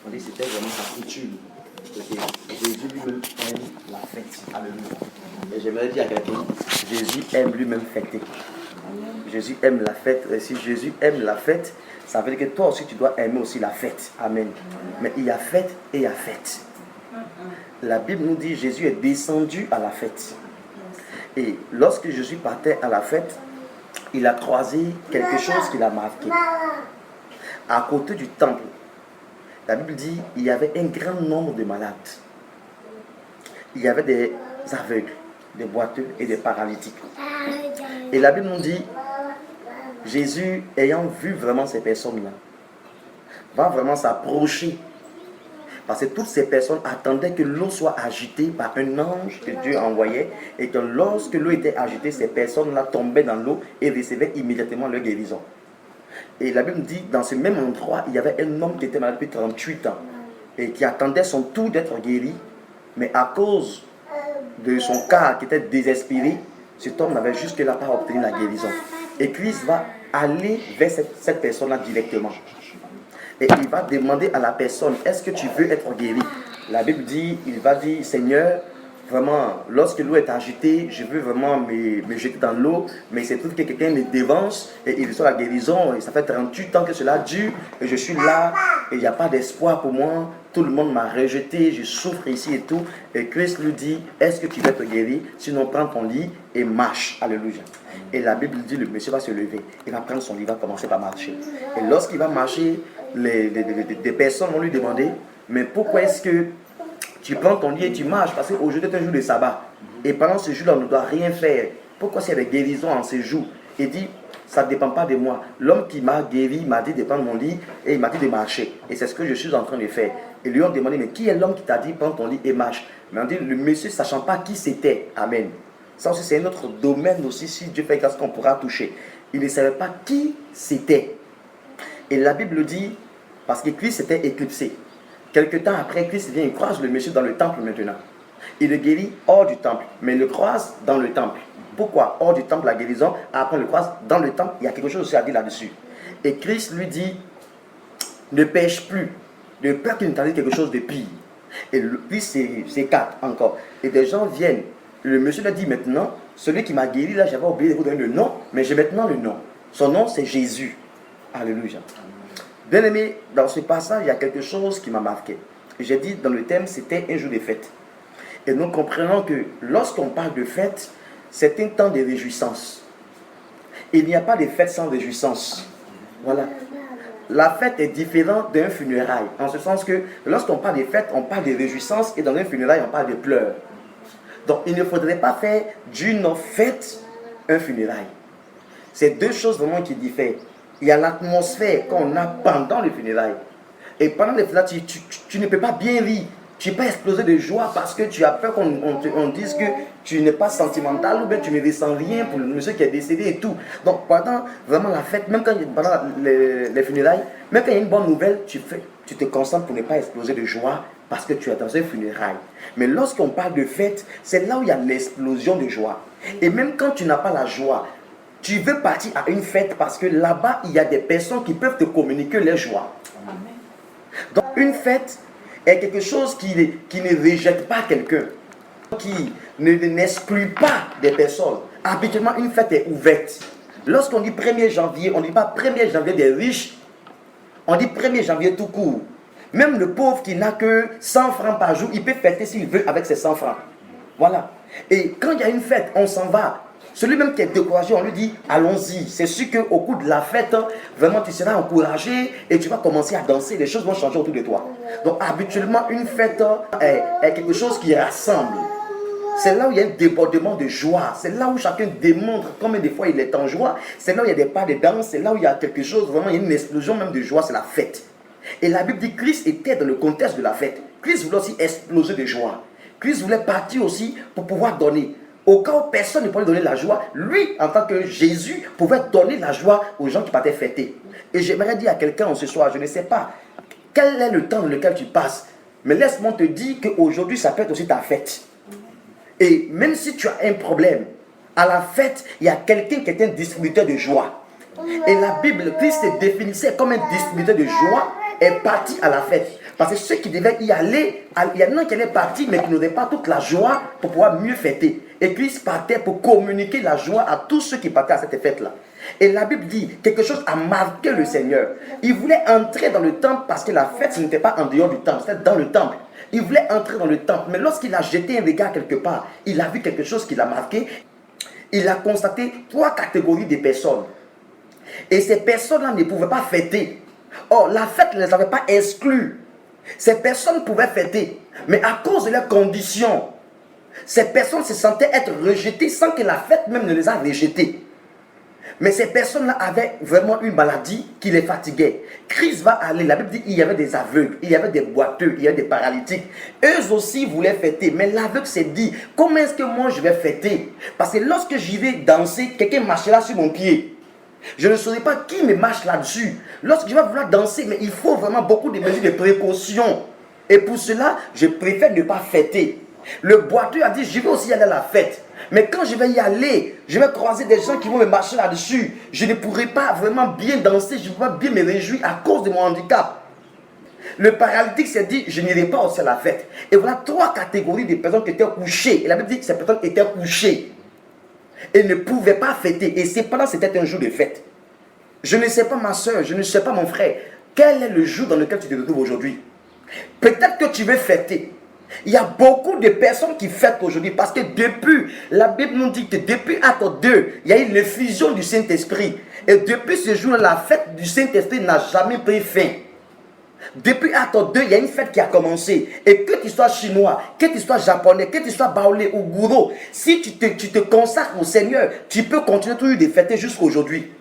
On dit que c'était vraiment sa coutume. Jésus lui-même aime la fête. Alléluia. Et j'aimerais dire à quelqu'un, Jésus aime lui-même fêter. Jésus aime la fête. Et si Jésus aime la fête, ça veut dire que toi aussi tu dois aimer aussi la fête. Amen. Mais il y a fête et il y a fête. La Bible nous dit Jésus est descendu à la fête. Et lorsque Jésus partait à la fête, il a croisé quelque chose qui l'a marqué. À côté du temple, la Bible dit il y avait un grand nombre de malades. Il y avait des aveugles, des boiteux et des paralytiques. Et la Bible nous dit, Jésus, ayant vu vraiment ces personnes-là, va vraiment s'approcher. Parce que toutes ces personnes attendaient que l'eau soit agitée par un ange que Dieu envoyait. Et que lorsque l'eau était agitée, ces personnes-là tombaient dans l'eau et recevaient immédiatement leur guérison. Et la Bible dit, dans ce même endroit, il y avait un homme qui était malade depuis 38 ans. Et qui attendait son tour d'être guéri. Mais à cause de son cas qui était désespéré, cet homme n'avait jusque-là pas obtenu la guérison. Et Christ va aller vers cette personne-là directement. Et il va demander à la personne, est-ce que tu veux être guéri? La Bible dit, il va dire, Seigneur, vraiment, lorsque l'eau est agitée, je veux vraiment me jeter dans l'eau, mais il se trouve que quelqu'un me dévance et il reçoit la guérison. Et ça fait 38 ans que cela dure et je suis là et il n'y a pas d'espoir pour moi. Tout le monde m'a rejeté, je souffre ici et tout. Et Christ lui dit, est-ce que tu veux te guérir? Sinon, prends ton lit et marche. Alléluia. Et la Bible dit, le monsieur va se lever. Il va prendre son lit, il va commencer par marcher. Et lorsqu'il va marcher, des personnes vont lui demander, mais pourquoi est-ce que tu prends ton lit et tu marches? Parce qu'aujourd'hui est un jour de sabbat. Et pendant ce jour-là, on ne doit rien faire. Pourquoi s'il y a des guérisons en ce jour? Il dit, ça ne dépend pas de moi. L'homme qui m'a guéri m'a dit de prendre mon lit et il m'a dit de marcher. Et c'est ce que je suis en train de faire. Et lui ont demandé, mais qui est l'homme qui t'a dit prends ton lit et marche? Mais on dit, le monsieur sachant pas qui c'était. Amen. Ça aussi c'est un autre domaine aussi, si Dieu fait grâce qu'on pourra toucher. Il ne savait pas qui c'était. Et la Bible dit, parce que Christ s'était éclipsé. Quelque temps après, Christ vient, il croise le monsieur dans le temple maintenant. Il le guérit hors du temple, mais il le croise dans le temple. Pourquoi hors du temple la guérison? Après, il le croise dans le temple. Il y a quelque chose aussi à dire là-dessus. Et Christ lui dit, ne pêche plus, de peur qu'il ne t'arrive quelque chose de pire. Et puis s'écarte encore. Et des gens viennent. Le monsieur lui dit maintenant, celui qui m'a guéri, là, j'avais oublié de vous donner le nom, mais j'ai maintenant le nom. Son nom, c'est Jésus. Alléluia. Bien aimé, dans ce passage, il y a quelque chose qui m'a marqué. J'ai dit dans le thème, c'était un jour de fête. Et nous comprenons que lorsqu'on parle de fête, c'est un temps de réjouissance. Il n'y a pas de fête sans réjouissance. Voilà. La fête est différente d'un funérail. En ce sens que lorsqu'on parle de fête, on parle de réjouissance et dans un funérail, on parle de pleurs. Donc il ne faudrait pas faire d'une fête un funérail. C'est deux choses vraiment qui diffèrent. Il y a l'atmosphère qu'on a pendant le funérail. Et pendant le funérail, tu ne peux pas bien rire. Tu ne peux pas exploser de joie parce que tu as peur qu'on dise que tu n'es pas sentimental ou bien tu ne ressens rien pour le monsieur qui est décédé et tout. Donc pendant vraiment la fête, même quand pendant les funérailles, même quand il y a une bonne nouvelle, tu te concentres pour ne pas exploser de joie parce que tu es dans un funérail. Mais lorsqu'on parle de fête, c'est là où il y a l'explosion de joie. Et même quand tu n'as pas la joie, tu veux partir à une fête parce que là-bas, il y a des personnes qui peuvent te communiquer leur joie. Donc une fête est quelque chose qui ne rejette pas quelqu'un, qui n'exclut pas des personnes. Habituellement, une fête est ouverte. Lorsqu'on dit 1er janvier, on ne dit pas 1er janvier des riches, on dit 1er janvier tout court. Même le pauvre qui n'a que 100 francs par jour, il peut fêter s'il veut avec ses 100 francs. Voilà. Et quand il y a une fête, on s'en va. Celui même qui est découragé, on lui dit, allons-y. C'est sûr qu'au cours de la fête, vraiment tu seras encouragé et tu vas commencer à danser. Les choses vont changer autour de toi. Donc habituellement, une fête est quelque chose qui rassemble. C'est là où il y a un débordement de joie. C'est là où chacun démontre combien de fois il est en joie. C'est là où il y a des pas de danse. C'est là où il y a quelque chose, vraiment, il y a une explosion même de joie. C'est la fête. Et la Bible dit que Christ était dans le contexte de la fête. Christ voulait aussi exploser de joie. Christ voulait partir aussi pour pouvoir donner. Au cas où personne ne pouvait donner la joie, lui, en tant que Jésus, pouvait donner la joie aux gens qui partaient fêter. Et j'aimerais dire à quelqu'un ce soir, je ne sais pas quel est le temps dans lequel tu passes, mais laisse-moi te dire qu'aujourd'hui, ça peut être aussi ta fête. Et même si tu as un problème, à la fête, il y a quelqu'un qui est un distributeur de joie. Et la Bible, Christ se définissait comme un distributeur de joie, est parti à la fête. Parce que ceux qui devaient y aller, il y en a qui allaient partir, mais qui n'avaient pas toute la joie pour pouvoir mieux fêter. Et Christ partait pour communiquer la joie à tous ceux qui partaient à cette fête-là. Et la Bible dit, quelque chose a marqué le Seigneur. Il voulait entrer dans le temple parce que la fête, ce n'était pas en dehors du temple, c'était dans le temple. Il voulait entrer dans le temple, mais lorsqu'il a jeté un regard quelque part, il a vu quelque chose qui l'a marqué. Il a constaté 3 catégories de personnes. Et ces personnes-là ne pouvaient pas fêter. Or, la fête ne les avait pas exclus. Ces personnes pouvaient fêter, mais à cause de leurs conditions, ces personnes se sentaient être rejetées sans que la fête même ne les a rejetées. Mais ces personnes-là avaient vraiment une maladie qui les fatiguait. Christ va aller, la Bible dit qu'il y avait des aveugles, il y avait des boiteux, il y avait des paralytiques. Eux aussi voulaient fêter, mais l'aveugle s'est dit, comment est-ce que moi je vais fêter? Parce que lorsque j'y vais danser, quelqu'un marchera sur mon pied. Je ne saurais pas qui me marche là-dessus. Lorsque je vais vouloir danser, mais il faut vraiment beaucoup de mesures de précaution. Et pour cela, je préfère ne pas fêter. Le boiteux a dit, je vais aussi aller à la fête. Mais quand je vais y aller, je vais croiser des gens qui vont me marcher là-dessus. Je ne pourrai pas vraiment bien danser, je ne pourrai pas bien me réjouir à cause de mon handicap. Le paralytique s'est dit, je n'irai pas aussi à la fête. Et voilà 3 catégories de personnes qui étaient couchées. Et la Bible dit que ces personnes étaient couchées. Et ne pouvaient pas fêter. Et cependant, c'était un jour de fête. Je ne sais pas ma soeur, je ne sais pas mon frère, quel est le jour dans lequel tu te retrouves aujourd'hui. Peut-être que tu veux fêter. Il y a beaucoup de personnes qui fêtent aujourd'hui parce que depuis, la Bible nous dit que depuis Acte 2, il y a eu l'effusion du Saint-Esprit. Et depuis ce jour, la fête du Saint-Esprit n'a jamais pris fin. Depuis Acte 2, il y a une fête qui a commencé. Et que tu sois chinois, que tu sois japonais, que tu sois baoulé ou gourou, si tu te consacres au Seigneur, tu peux continuer toujours de fêter jusqu'à aujourd'hui.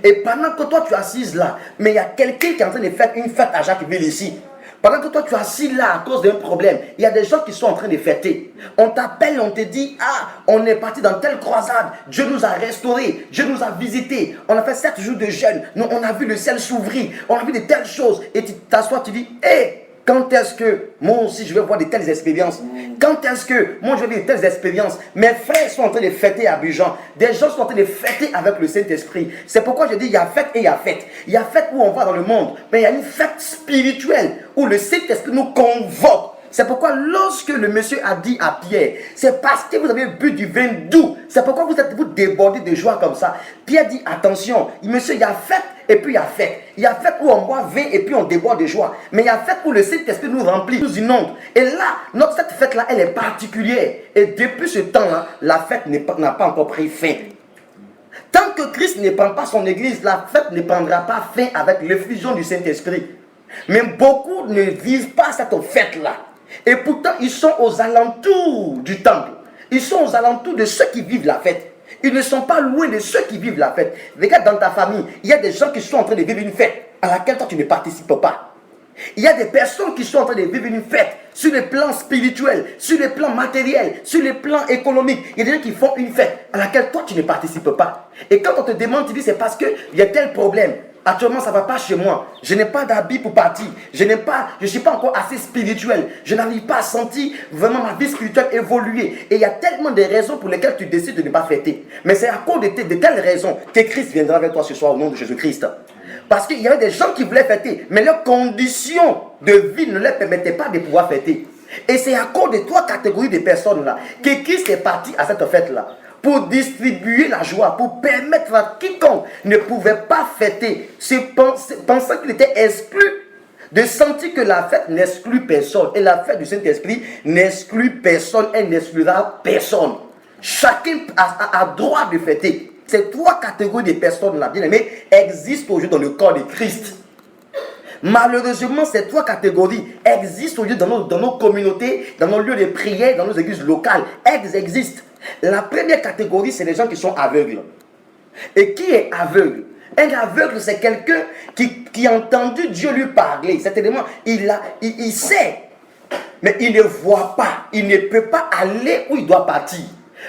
Et pendant que toi tu es assise là, mais il y a quelqu'un qui est en train de faire une fête à Jacquesville ici. Pendant que toi tu es assis là à cause d'un problème, il y a des gens qui sont en train de fêter. On t'appelle, on te dit, ah, on est parti dans telle croisade, Dieu nous a restaurés, Dieu nous a visités, on a fait 7 jours de jeûne, nous, on a vu le ciel s'ouvrir, on a vu de telles choses, et tu t'assois, tu dis, hé, quand est-ce que moi aussi je vais voir de telles expériences? Quand est-ce que moi je vais vivre de telles expériences? Mes frères sont en train de fêter à Abidjan. Des gens sont en train de fêter avec le Saint-Esprit. C'est pourquoi je dis il y a fête et il y a fête. Il y a fête où on va dans le monde, mais il y a une fête spirituelle où le Saint-Esprit nous convoque. C'est pourquoi lorsque le monsieur a dit à Pierre, c'est parce que vous avez bu du vin doux. C'est pourquoi vous êtes débordé de joie comme ça. Pierre dit attention, monsieur, il y a fête et puis il y a fête. Il y a fête où on boit vin et puis on déborde de joie. Mais il y a fête où le Saint-Esprit nous remplit, nous inonde. Et là, cette fête-là, elle est particulière. Et depuis ce temps-là, la fête n'a pas encore pris fin. Tant que Christ ne prend pas son église, la fête ne prendra pas fin avec l'effusion du Saint-Esprit. Mais beaucoup ne vivent pas cette fête-là. Et pourtant, ils sont aux alentours du temple. Ils sont aux alentours de ceux qui vivent la fête. Ils ne sont pas loin de ceux qui vivent la fête. Regarde dans ta famille, il y a des gens qui sont en train de vivre une fête à laquelle toi tu ne participes pas. Il y a des personnes qui sont en train de vivre une fête sur le plan spirituel, sur le plan matériel, sur le plan économique. Il y a des gens qui font une fête à laquelle toi tu ne participes pas. Et quand on te demande, tu dis c'est parce qu'il y a tel problème. Actuellement, ça ne va pas chez moi. Je n'ai pas d'habit pour partir. Je ne suis pas encore assez spirituel. Je n'arrive pas à sentir vraiment ma vie spirituelle évoluer. Et il y a tellement de raisons pour lesquelles tu décides de ne pas fêter. Mais c'est à cause de telles raisons que Christ viendra avec toi ce soir au nom de Jésus-Christ. Parce qu'il y avait des gens qui voulaient fêter, mais leurs conditions de vie ne leur permettaient pas de pouvoir fêter. Et c'est à cause de 3 catégories de personnes là que Christ est parti à cette fête-là. Pour distribuer la joie, pour permettre à quiconque ne pouvait pas fêter, pensant qu'il était exclu, de sentir que la fête n'exclut personne. Et la fête du Saint-Esprit n'exclut personne, elle n'exclura personne. Chacun a droit de fêter. Ces 3 catégories de personnes-là, bien aimés, existent aujourd'hui dans le corps de Christ. Malheureusement, ces 3 catégories existent aujourd'hui dans nos communautés, dans nos lieux de prière, dans nos églises locales. Elles existent. La première catégorie, c'est les gens qui sont aveugles. Et qui est aveugle? Un aveugle, c'est quelqu'un qui a entendu Dieu lui parler. Certainement, il sait, mais il ne voit pas. Il ne peut pas aller où il doit partir.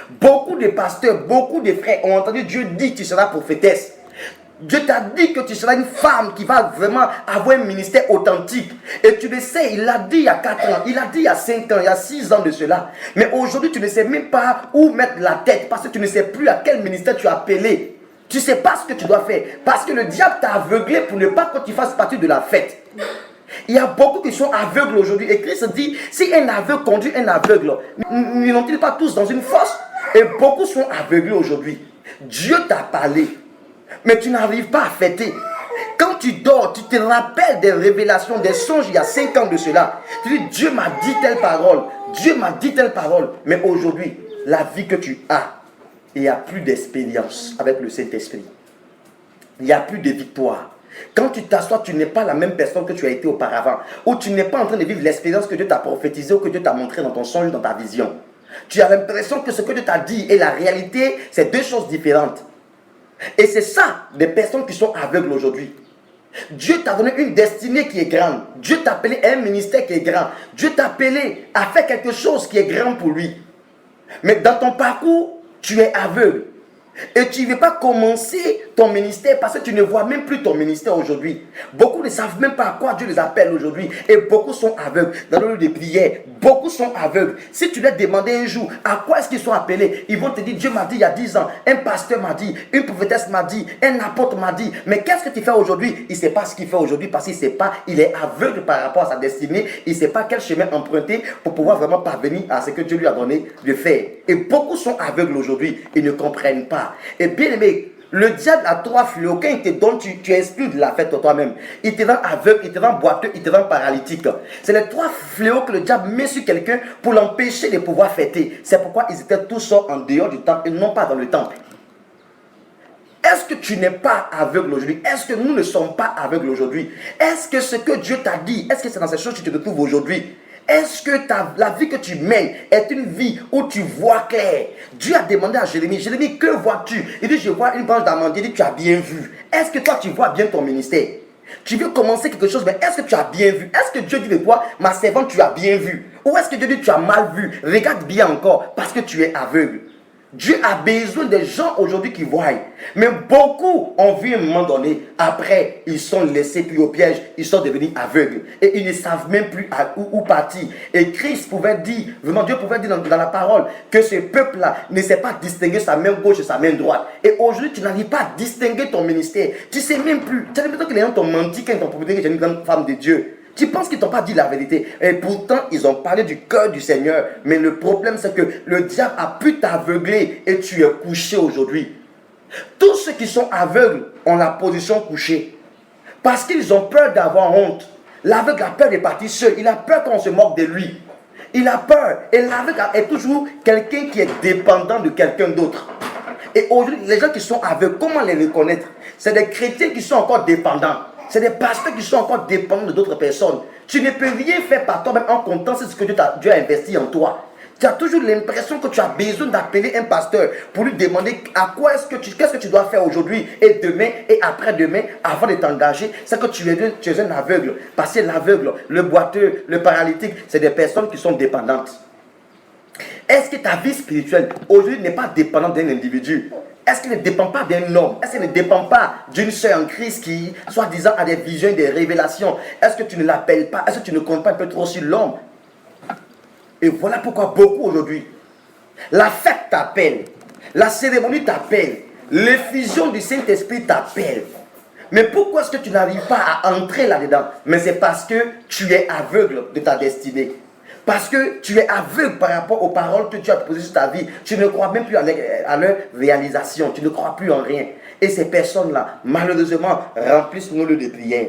Beaucoup de pasteurs, beaucoup de frères ont entendu Dieu dire tu seras prophétesse. Dieu t'a dit que tu seras une femme qui va vraiment avoir un ministère authentique. Et tu le sais, il l'a dit il y a 4 ans, il l'a dit il y a 5 ans, il y a 6 ans de cela. Mais aujourd'hui, tu ne sais même pas où mettre la tête parce que tu ne sais plus à quel ministère tu es appelé. Tu ne sais pas ce que tu dois faire parce que le diable t'a aveuglé pour ne pas que tu fasses partie de la fête. Il y a beaucoup qui sont aveugles aujourd'hui. Et Christ dit, si un aveugle conduit un aveugle, n'ont-ils pas tous dans une fosse? Et beaucoup sont aveuglés aujourd'hui. Dieu t'a parlé, mais tu n'arrives pas à fêter. Quand tu dors, tu te rappelles des révélations, des songes il y a 5 ans de cela. Tu dis, Dieu m'a dit telle parole. Dieu m'a dit telle parole. Mais aujourd'hui, la vie que tu as, il n'y a plus d'expérience avec le Saint-Esprit. Il n'y a plus de victoire. Quand tu t'assois, tu n'es pas la même personne que tu as été auparavant. Ou tu n'es pas en train de vivre l'expérience que Dieu t'a prophétisée ou que Dieu t'a montré dans ton songe, dans ta vision. Tu as l'impression que ce que Dieu t'a dit et la réalité, c'est deux choses différentes. Et c'est ça, des personnes qui sont aveugles aujourd'hui. Dieu t'a donné une destinée qui est grande. Dieu t'a appelé à un ministère qui est grand. Dieu t'a appelé à faire quelque chose qui est grand pour lui. Mais dans ton parcours, tu es aveugle. Et tu ne veux pas commencer ton ministère parce que tu ne vois même plus ton ministère aujourd'hui. Beaucoup ne savent même pas à quoi Dieu les appelle aujourd'hui. Et beaucoup sont aveugles. Dans le lieu de prière, beaucoup sont aveugles. Si tu leur demandais un jour à quoi est-ce qu'ils sont appelés, ils vont te dire, Dieu m'a dit il y a 10 ans, un pasteur m'a dit, une prophétesse m'a dit, un apôtre m'a dit. Mais qu'est-ce que tu fais aujourd'hui? Il ne sait pas ce qu'il fait aujourd'hui parce qu'il ne sait pas, il est aveugle par rapport à sa destinée. Il ne sait pas quel chemin emprunter pour pouvoir vraiment parvenir à ce que Dieu lui a donné de faire. Et beaucoup sont aveugles aujourd'hui. Ils ne comprennent pas. Et bien aimé, le diable a 3 fléaux. Quand il te donne, tu exclus de la fête toi-même. Il te rend aveugle, il te rend boiteux, il te rend paralytique. C'est les 3 fléaux que le diable met sur quelqu'un pour l'empêcher de pouvoir fêter. C'est pourquoi ils étaient tous en dehors du temple et non pas dans le temple. Est-ce que tu n'es pas aveugle aujourd'hui? Est-ce que nous ne sommes pas aveugles aujourd'hui? Est-ce que ce que Dieu t'a dit, est-ce que c'est dans ces choses que tu te retrouves aujourd'hui? Est-ce que la vie que tu mènes est une vie où tu vois clair? Dieu a demandé à Jérémie, Jérémie, que vois-tu? Il dit, je vois une branche d'amandier. Il dit, tu as bien vu. Est-ce que toi, tu vois bien ton ministère? Tu veux commencer quelque chose, mais est-ce que tu as bien vu? Est-ce que Dieu dit de toi, ma servante, tu as bien vu? Ou est-ce que Dieu dit, tu as mal vu? Regarde bien encore, parce que tu es aveugle. Dieu a besoin des gens aujourd'hui qui voient. Mais beaucoup ont vu à un moment donné. Après, ils sont laissés pris au piège. Ils sont devenus aveugles. Et ils ne savent même plus où partir. Et Christ pouvait dire, vraiment Dieu pouvait dire dans la parole, que ce peuple-là ne sait pas distinguer sa main gauche et sa main droite. Et aujourd'hui, tu n'arrives pas à distinguer ton ministère. Tu ne sais même plus. Tu as l'impression que les gens t'ont menti quand ils t'ont proposé que tu es une grande femme de Dieu. Tu penses qu'ils ne t'ont pas dit la vérité. Et pourtant, ils ont parlé du cœur du Seigneur. Mais le problème, c'est que le diable a pu t'aveugler et tu es couché aujourd'hui. Tous ceux qui sont aveugles ont la position couchée. Parce qu'ils ont peur d'avoir honte. L'aveugle a peur de partir seul. Il a peur qu'on se moque de lui. Il a peur. Et l'aveugle est toujours quelqu'un qui est dépendant de quelqu'un d'autre. Et aujourd'hui, les gens qui sont aveugles, comment les reconnaître? C'est des chrétiens qui sont encore dépendants. C'est des pasteurs qui sont encore dépendants de d'autres personnes. Tu ne peux rien faire par toi-même en comptant ce que Dieu a investi en toi. Tu as toujours l'impression que tu as besoin d'appeler un pasteur pour lui demander qu'est-ce que tu dois faire aujourd'hui et demain et après-demain avant de t'engager. C'est que tu es un aveugle. Parce que l'aveugle, le boiteux, le paralytique, c'est des personnes qui sont dépendantes. Est-ce que ta vie spirituelle aujourd'hui n'est pas dépendante d'un individu? Est-ce qu'elle ne dépend pas d'un homme? Est-ce qu'elle ne dépend pas d'une sœur en Christ qui, soi-disant, a des visions, des révélations? Est-ce que tu ne l'appelles pas? Est-ce que tu ne comptes pas un peu trop sur l'homme? Et voilà pourquoi beaucoup aujourd'hui, la fête t'appelle, la cérémonie t'appelle, l'effusion du Saint-Esprit t'appelle. Mais pourquoi est-ce que tu n'arrives pas à entrer là-dedans? Mais c'est parce que tu es aveugle de ta destinée. Parce que tu es aveugle par rapport aux paroles que tu as posées sur ta vie. Tu ne crois même plus à leur réalisation. Tu ne crois plus en rien. Et ces personnes-là, malheureusement, remplissent nos lieux de prière.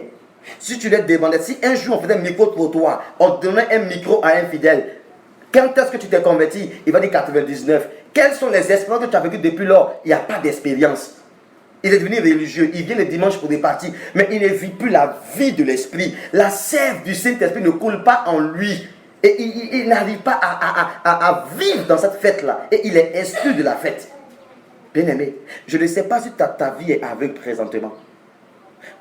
Si tu leur demandais, si un jour on faisait un micro-trottoir, on donnait un micro à un fidèle, quand est-ce que tu t'es converti? Il va dire 99. Quelles sont les expériences que tu as vécues depuis lors? Il n'y a pas d'expérience. Il est devenu religieux, il vient le dimanche pour des parties, mais il ne vit plus la vie de l'esprit. La sève du Saint-Esprit ne coule pas en lui. Et il n'arrive pas à vivre dans cette fête-là. Et il est exclu de la fête. Bien aimé, je ne sais pas si ta vie est aveugle présentement.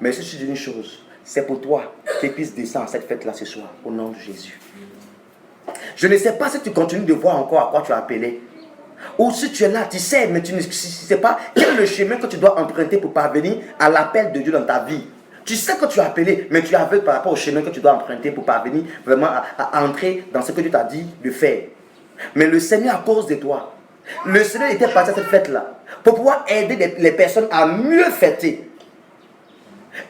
Mais je suis une chose, c'est pour toi que tu puisses descendre à cette fête-là ce soir, au nom de Jésus. Je ne sais pas si tu continues de voir encore à quoi tu as appelé. Ou si tu es là, tu sais, mais tu ne sais pas quel est le chemin que tu dois emprunter pour parvenir à l'appel de Dieu dans ta vie. Tu sais que tu as appelé, mais tu es aveugle par rapport au chemin que tu dois emprunter pour parvenir vraiment à entrer dans ce que Dieu t'a dit de faire. Mais le Seigneur, à cause de toi, le Seigneur était parti à cette fête-là pour pouvoir aider les personnes à mieux fêter.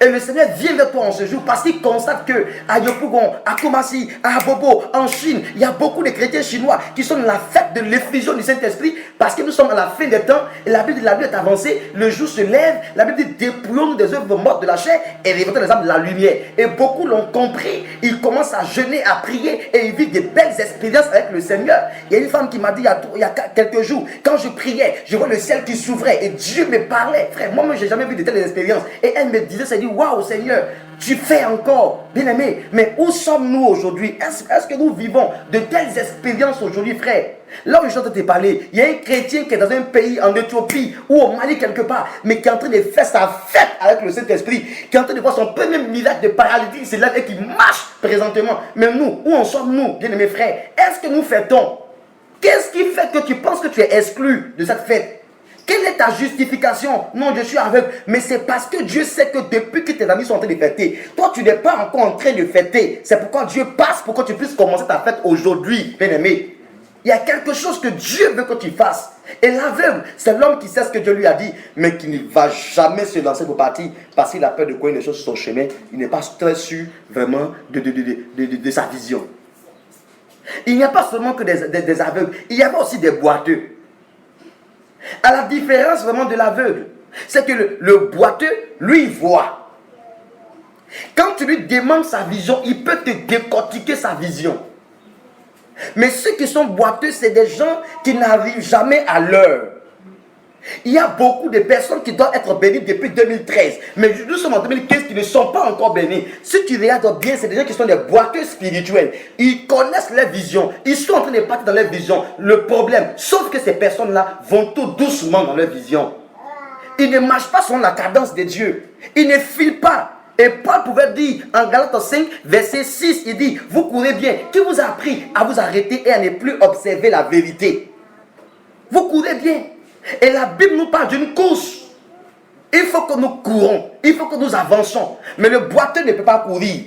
Et le Seigneur vient vers toi en ce jour parce qu'il constate que à Yopougon, à Kumasi, à Abobo, en Chine, il y a beaucoup de chrétiens chinois qui sont dans la fête de l'effusion du Saint-Esprit parce que nous sommes à la fin des temps et la Bible est avancée, le jour se lève, la Bible dit dépouillons-nous des œuvres mortes de la chair et révélons les âmes de la lumière. Et beaucoup l'ont compris, ils commencent à jeûner, à prier et ils vivent des belles expériences avec le Seigneur. Il y a une femme qui m'a dit il y a quelques jours, quand je priais, je vois le ciel qui s'ouvrait et Dieu me parlait. Frère, moi-même, je n'ai jamais vu de telles expériences. Et elle me disait, c'est dit, waouh Seigneur, tu fais encore, bien aimé, mais où sommes-nous aujourd'hui? Est-ce que nous vivons de telles expériences aujourd'hui, frère? Là où je suis en train de te parler, il y a un chrétien qui est dans un pays, en Éthiopie ou au Mali quelque part, mais qui est en train de faire sa fête avec le Saint-Esprit, qui est en train de voir son premier miracle de paralytique, c'est là et qui marche présentement. Mais nous, où en sommes-nous, bien aimés frères? Est-ce que nous fêtons? Qu'est-ce qui fait que tu penses que tu es exclu de cette fête? Quelle est ta justification? Non, je suis aveugle. Mais c'est parce que Dieu sait que depuis que tes amis sont en train de fêter, toi tu n'es pas encore en train de fêter. C'est pourquoi Dieu passe pour que tu puisses commencer ta fête aujourd'hui, bien aimé. Il y a quelque chose que Dieu veut que tu fasses. Et l'aveugle, c'est l'homme qui sait ce que Dieu lui a dit, mais qui ne va jamais se lancer pour partir parce qu'il a peur de courir les choses sur son chemin. Il n'est pas très sûr vraiment de sa vision. Il n'y a pas seulement que des aveugles, il y a aussi des boiteux. À la différence vraiment de l'aveugle, c'est que le boiteux, lui, voit. Quand tu lui demandes sa vision, il peut te décortiquer sa vision. Mais ceux qui sont boiteux, c'est des gens qui n'arrivent jamais à l'heure. Il y a beaucoup de personnes qui doivent être bénies depuis 2013. Mais nous sommes en 2015 qui ne sont pas encore bénis. Si tu regardes bien, c'est des gens qui sont des boiteux spirituels. Ils connaissent leur vision. Ils sont en train de partir dans leur vision. Le problème, sauf que ces personnes-là vont tout doucement dans leur vision. Ils ne marchent pas selon la cadence de Dieu. Ils ne filent pas. Et Paul pouvait dire en Galates 5, verset 6, il dit, vous courez bien. Qui vous a appris à vous arrêter et à ne plus observer la vérité? Vous courez bien. Et la Bible nous parle d'une course. Il faut que nous courons. Il faut que nous avançons. Mais le boiteux ne peut pas courir.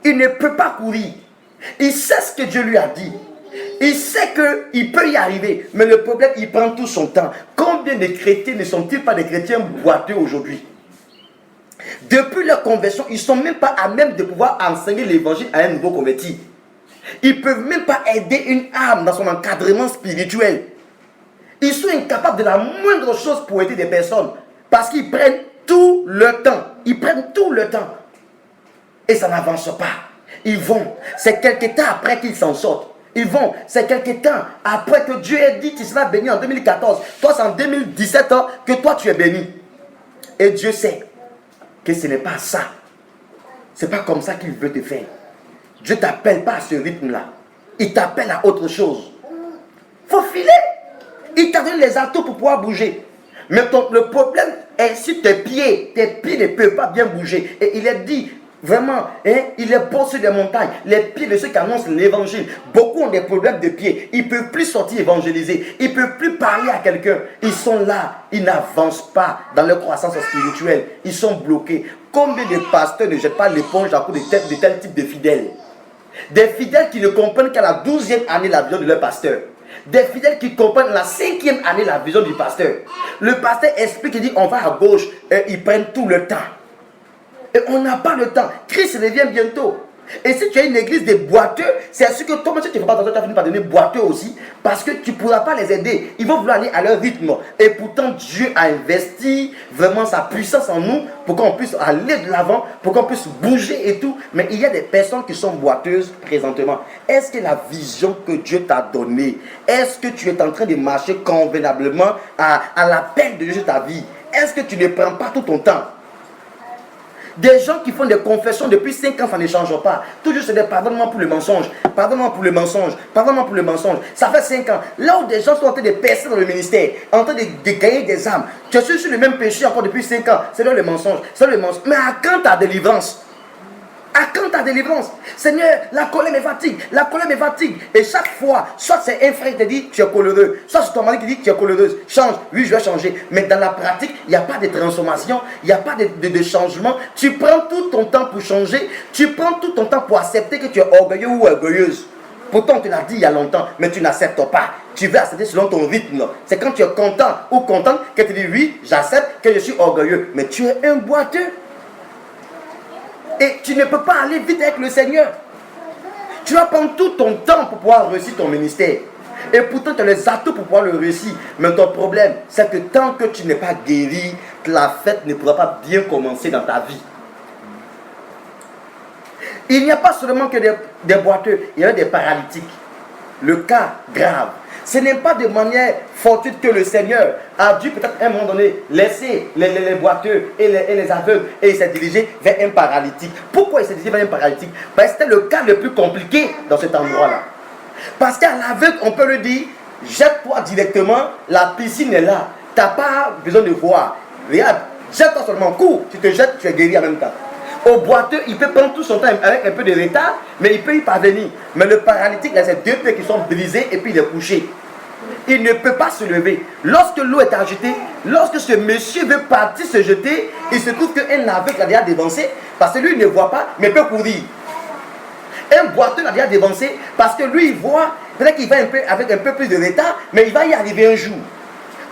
Il ne peut pas courir. Il sait ce que Dieu lui a dit. Il sait qu'il peut y arriver. Mais le problème, il prend tout son temps. Combien de chrétiens ne sont-ils pas des chrétiens boiteux aujourd'hui? Depuis leur conversion, ils ne sont même pas à même de pouvoir enseigner l'évangile à un nouveau converti. Ils ne peuvent même pas aider une âme dans son encadrement spirituel. Ils sont incapables de la moindre chose pour aider des personnes. Parce qu'ils prennent tout le temps. Ils prennent tout le temps. Et ça n'avance pas. Ils vont. C'est quelques temps après qu'ils s'en sortent. Ils vont. C'est quelques temps après que Dieu ait dit qu'il sera béni en 2014. Toi, c'est en 2017 que toi, tu es béni. Et Dieu sait que ce n'est pas ça. Ce n'est pas comme ça qu'il veut te faire. Dieu ne t'appelle pas à ce rythme-là. Il t'appelle à autre chose. Il faut filer. Il t'a donné les atouts pour pouvoir bouger. Mais le problème est si tes pieds ne peuvent pas bien bouger. Et il est dit, vraiment, il est beau sur les montagnes. Les pieds de ceux qui annoncent l'évangile. Beaucoup ont des problèmes de pieds. Ils ne peuvent plus sortir évangéliser. Ils ne peuvent plus parler à quelqu'un. Ils sont là. Ils n'avancent pas dans leur croissance spirituelle. Ils sont bloqués. Combien de pasteurs ne jettent pas l'éponge à cause de tel type de fidèles? Des fidèles qui ne comprennent qu'à la 12e année la vision de leur pasteur. Des fidèles qui comprennent la 5e année la vision du pasteur. Le pasteur explique, il dit on va à gauche, et ils prennent tout le temps. Et on n'a pas le temps. Christ revient bientôt. Et si tu as une église de boiteux, c'est sûr que toi, si tu ne fais pas attention, tu vas finir par devenir boiteux aussi. Parce que tu ne pourras pas les aider. Ils vont vouloir aller à leur rythme. Et pourtant, Dieu a investi vraiment sa puissance en nous pour qu'on puisse aller de l'avant, pour qu'on puisse bouger et tout. Mais il y a des personnes qui sont boiteuses présentement. Est-ce que la vision que Dieu t'a donnée, est-ce que tu es en train de marcher convenablement à l'appel de Dieu sur ta vie? Est-ce que tu ne prends pas tout ton temps? Des gens qui font des confessions depuis 5 ans, ça ne change pas. Toujours c'est des pardonnements pour le mensonge. Pardonnement pour le mensonge. Pardonnement pour le mensonge. Ça fait 5 ans. Là où des gens sont en train de percer dans le ministère, en train de gagner des âmes. Tu es sur le même péché encore depuis 5 ans. C'est là le mensonge. C'est là le mensonge. Mais à quand ta délivrance? À quand ta délivrance? Seigneur, la colère me fatigue. La colère me fatigue. Et chaque fois, soit c'est un frère qui te dit tu es coléreux, soit c'est ton mari qui dit tu es coléreuse. Change. Oui, je vais changer. Mais dans la pratique, il n'y a pas de transformation. Il n'y a pas de changement. Tu prends tout ton temps pour changer. Tu prends tout ton temps pour accepter que tu es orgueilleux ou orgueilleuse. Pourtant, on te l'a dit il y a longtemps, mais tu n'acceptes pas. Tu veux accepter selon ton rythme. C'est quand tu es content ou contente que tu dis oui, j'accepte, que je suis orgueilleux. Mais tu es un boiteux. Et tu ne peux pas aller vite avec le Seigneur. Tu vas prendre tout ton temps pour pouvoir réussir ton ministère. Et pourtant, tu as les atouts pour pouvoir le réussir. Mais ton problème, c'est que tant que tu n'es pas guéri, la fête ne pourra pas bien commencer dans ta vie. Il n'y a pas seulement que des boiteux, il y a des paralytiques. Le cas grave. Ce n'est pas de manière fortuite que le Seigneur a dû peut-être à un moment donné laisser les boiteux et les aveugles et il s'est dirigé vers un paralytique. Pourquoi il s'est dirigé vers un paralytique? Parce que c'était le cas le plus compliqué dans cet endroit-là. Parce qu'à l'aveugle, on peut lui dire, jette-toi directement, la piscine est là. Tu n'as pas besoin de voir. Regarde, jette-toi seulement, cours, tu te jettes, tu es guéri en même temps. Au boiteux, il peut prendre tout son temps avec un peu de retard, mais il peut y parvenir. Mais le paralytique, il a ses deux pieds qui sont brisés et puis il est couché. Il ne peut pas se lever. Lorsque l'eau est agitée, lorsque ce monsieur veut partir se jeter, il se trouve qu'un aveugle l'a déjà dévancé parce que lui il ne voit pas, mais peut courir. Un boiteux l'a déjà dévancé parce que lui il voit, peut-être qu'il va avec un peu plus de retard, mais il va y arriver un jour.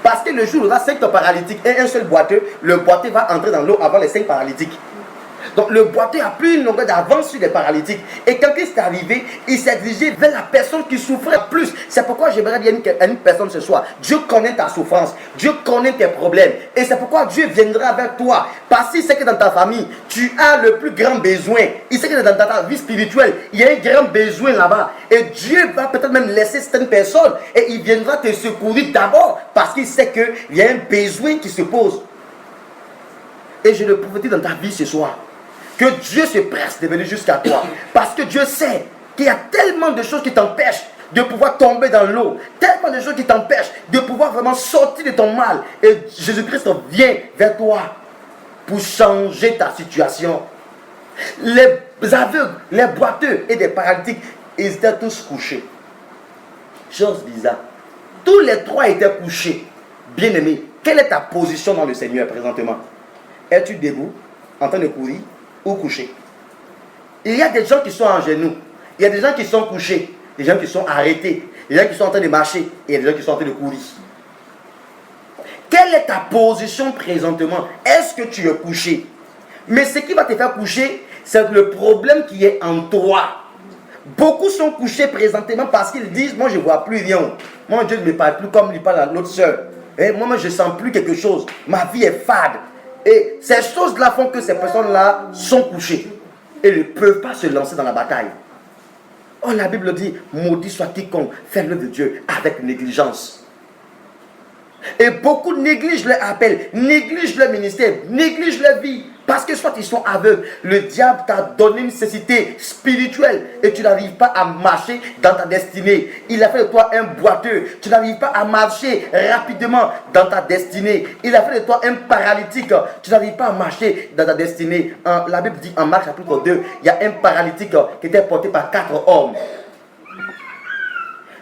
Parce que le jour où il y aura 5 paralytiques et un seul boiteux, le boiteux va entrer dans l'eau avant les 5 paralytiques. Donc le boiteux a plus une longueur d'avance sur les paralytiques. Et quand il est arrivé, il s'est dirigé vers la personne qui souffrait plus. C'est pourquoi j'aimerais dire à une personne ce soir, Dieu connaît ta souffrance, Dieu connaît tes problèmes. Et c'est pourquoi Dieu viendra vers toi. Parce qu'il sait que dans ta famille, tu as le plus grand besoin. Il sait que dans ta vie spirituelle, il y a un grand besoin là-bas. Et Dieu va peut-être même laisser certaines personnes et il viendra te secourir d'abord parce qu'il sait qu'il y a un besoin qui se pose. Et je le prophétise dans ta vie ce soir. Que Dieu se presse de venir jusqu'à toi. Parce que Dieu sait qu'il y a tellement de choses qui t'empêchent de pouvoir tomber dans l'eau. Tellement de choses qui t'empêchent de pouvoir vraiment sortir de ton mal. Et Jésus-Christ vient vers toi pour changer ta situation. Les aveugles, les boiteux et les paralytiques, ils étaient tous couchés. Chose bizarre. Tous les trois étaient couchés. Bien-aimé, quelle est ta position dans le Seigneur présentement? Es-tu debout, en train de courir ou couché? Il y a des gens qui sont en genoux, il y a des gens qui sont couchés, des gens qui sont arrêtés, des gens qui sont en train de marcher et il y a des gens qui sont en train de courir. Quelle est ta position présentement? Est-ce que tu es couché? Mais ce qui va te faire coucher, c'est le problème qui est en toi. Beaucoup sont couchés présentement parce qu'ils disent, moi je ne vois plus rien. Moi Dieu ne me parle plus comme il parle à l'autre soeur. Et moi je ne sens plus quelque chose. Ma vie est fade. Et ces choses-là font que ces personnes-là sont couchées. Et ne peuvent pas se lancer dans la bataille. Oh, la Bible dit, maudit soit quiconque fait l'œuvre de Dieu avec négligence. Et beaucoup négligent leur appel, négligent leur ministère, négligent leur vie. Parce que soit ils sont aveugles, le diable t'a donné une nécessité spirituelle et tu n'arrives pas à marcher dans ta destinée. Il a fait de toi un boiteux, tu n'arrives pas à marcher rapidement dans ta destinée. Il a fait de toi un paralytique, tu n'arrives pas à marcher dans ta destinée. La Bible dit en Marc chapitre 2, il y a un paralytique qui était porté par 4 hommes.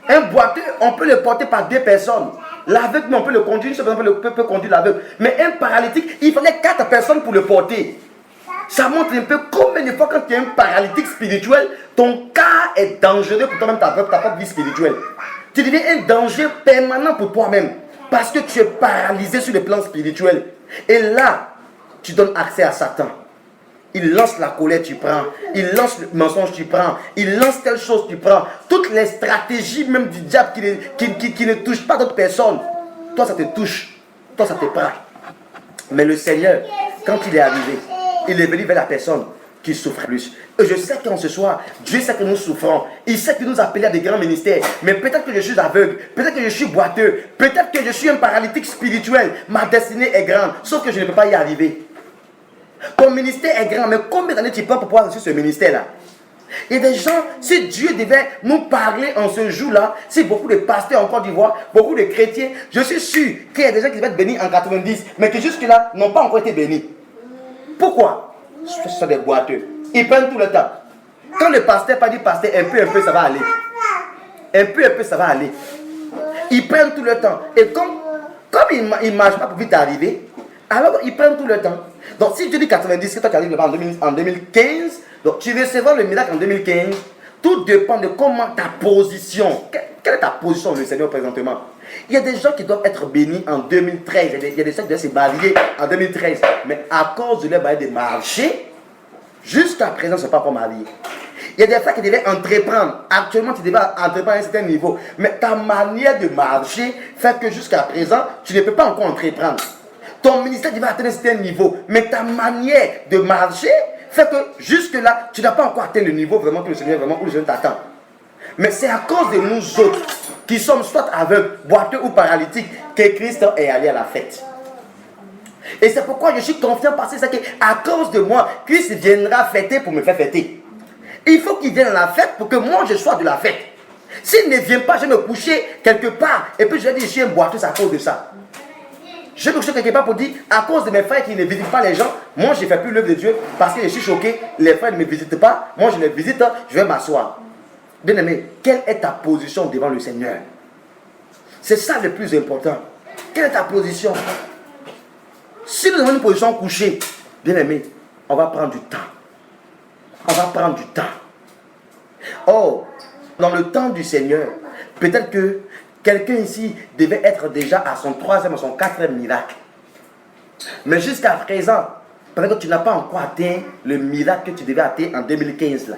Un boiteux, on peut le porter par 2 personnes. L'aveugle, on peut le conduire, une seule personne peut conduire l'aveugle. Mais un paralytique, il fallait 4 personnes pour le porter. Ça montre un peu combien de fois quand tu es un paralytique spirituel, ton cas est dangereux pour toi-même, ta propre vie spirituelle. Tu deviens un danger permanent pour toi-même. Parce que tu es paralysé sur le plan spirituel. Et là, tu donnes accès à Satan. Il lance la colère, tu prends. Il lance le mensonge, tu prends. Il lance telle chose, tu prends. Toutes les stratégies même du diable qui ne touchent pas d'autres personnes. Toi, ça te touche. Toi, ça te prend. Mais le Seigneur, quand il est arrivé, il est venu vers la personne qui souffre plus. Et je sais qu'en ce soir, Dieu sait que nous souffrons. Il sait que nous appelons à des grands ministères. Mais peut-être que je suis aveugle. Peut-être que je suis boiteux. Peut-être que je suis un paralytique spirituel. Ma destinée est grande. Sauf que je ne peux pas y arriver. Ton ministère est grand, mais combien d'années tu prends pour pouvoir réussir ce ministère-là? Il y a des gens, si Dieu devait nous parler en ce jour-là, si beaucoup de pasteurs en Côte d'Ivoire, beaucoup de chrétiens, je suis sûr qu'il y a des gens qui vont être bénis en 90, mais qui jusque-là n'ont pas encore été bénis. Pourquoi? Ce sont des boiteux. Ils prennent tout le temps. Quand le pasteur pas dit pasteur, un peu, ça va aller. Un peu, ça va aller. Ils prennent tout le temps. Et comme ils ne marchent pas pour vite arriver, alors ils prennent tout le temps. Donc si tu dis 90, que toi tu arrives là-bas en 2015, donc tu recevras le miracle en 2015, Tout dépend de comment ta position. Quelle est ta position dans le Seigneur présentement? Il y a des gens qui doivent être bénis en 2013. Il y a des gens qui doivent se marier en 2013. Mais à cause de leur bail de marché, jusqu'à présent, ils ne sont pas encore mariés. Il y a des frères qui devaient entreprendre. Actuellement, tu devais entreprendre à un certain niveau. Mais ta manière de marcher fait que jusqu'à présent, tu ne peux pas encore entreprendre. Ton ministère devait atteindre un certain niveau. Mais ta manière de marcher fait que jusque-là, tu n'as pas encore atteint le niveau vraiment que le Seigneur vraiment où le Seigneur t'attend. Mais c'est à cause de nous autres qui sommes soit aveugles, boiteux ou paralytiques que Christ est allé à la fête. Et c'est pourquoi je suis confiant parce que c'est qu'à cause de moi, Christ viendra fêter pour me faire fêter. Il faut qu'il vienne à la fête pour que moi je sois de la fête. S'il ne vient pas, je vais me coucher quelque part et puis je vais dire je suis un boiteux, c'est à cause de ça. Je vais me coucher quelque part pour dire à cause de mes frères qui ne visitent pas les gens, moi je ne fais plus l'œuvre de Dieu parce que je suis choqué, les frères ne me visitent pas, moi je les visite, je vais m'asseoir. Bien aimé, quelle est ta position devant le Seigneur? C'est ça le plus important. Quelle est ta position? Si nous avons une position couchée, bien aimé, on va prendre du temps. On va prendre du temps. Oh, dans le temps du Seigneur, peut-être que quelqu'un ici devait être déjà à son 3e, à son 4e miracle. Mais jusqu'à présent, peut-être que tu n'as pas encore atteint le miracle que tu devais atteindre en 2015. Là.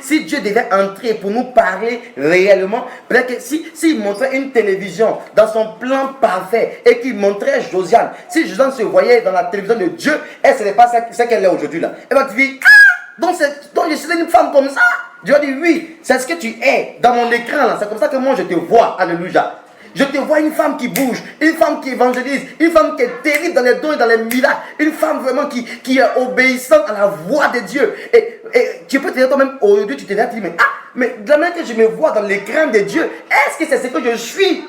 Si Dieu devait entrer pour nous parler réellement, peut-être que s'il montrait une télévision dans son plan parfait et qu'il montrait Josiane, si Josiane se voyait dans la télévision de Dieu, elle ne serait pas ce qu'elle est aujourd'hui là. Elle va te dire, donc je suis une femme comme ça. Dieu dit oui, c'est ce que tu es dans mon écran là. C'est comme ça que moi je te vois. Alléluia. Je te vois une femme qui bouge, une femme qui évangélise, une femme qui est terrible dans les dons et dans les miracles, une femme vraiment qui est obéissante à la voix de Dieu. Et tu peux te dire toi-même aujourd'hui, tu te dis, mais de la manière que je me vois dans l'écran de Dieu, est-ce que c'est ce que je suis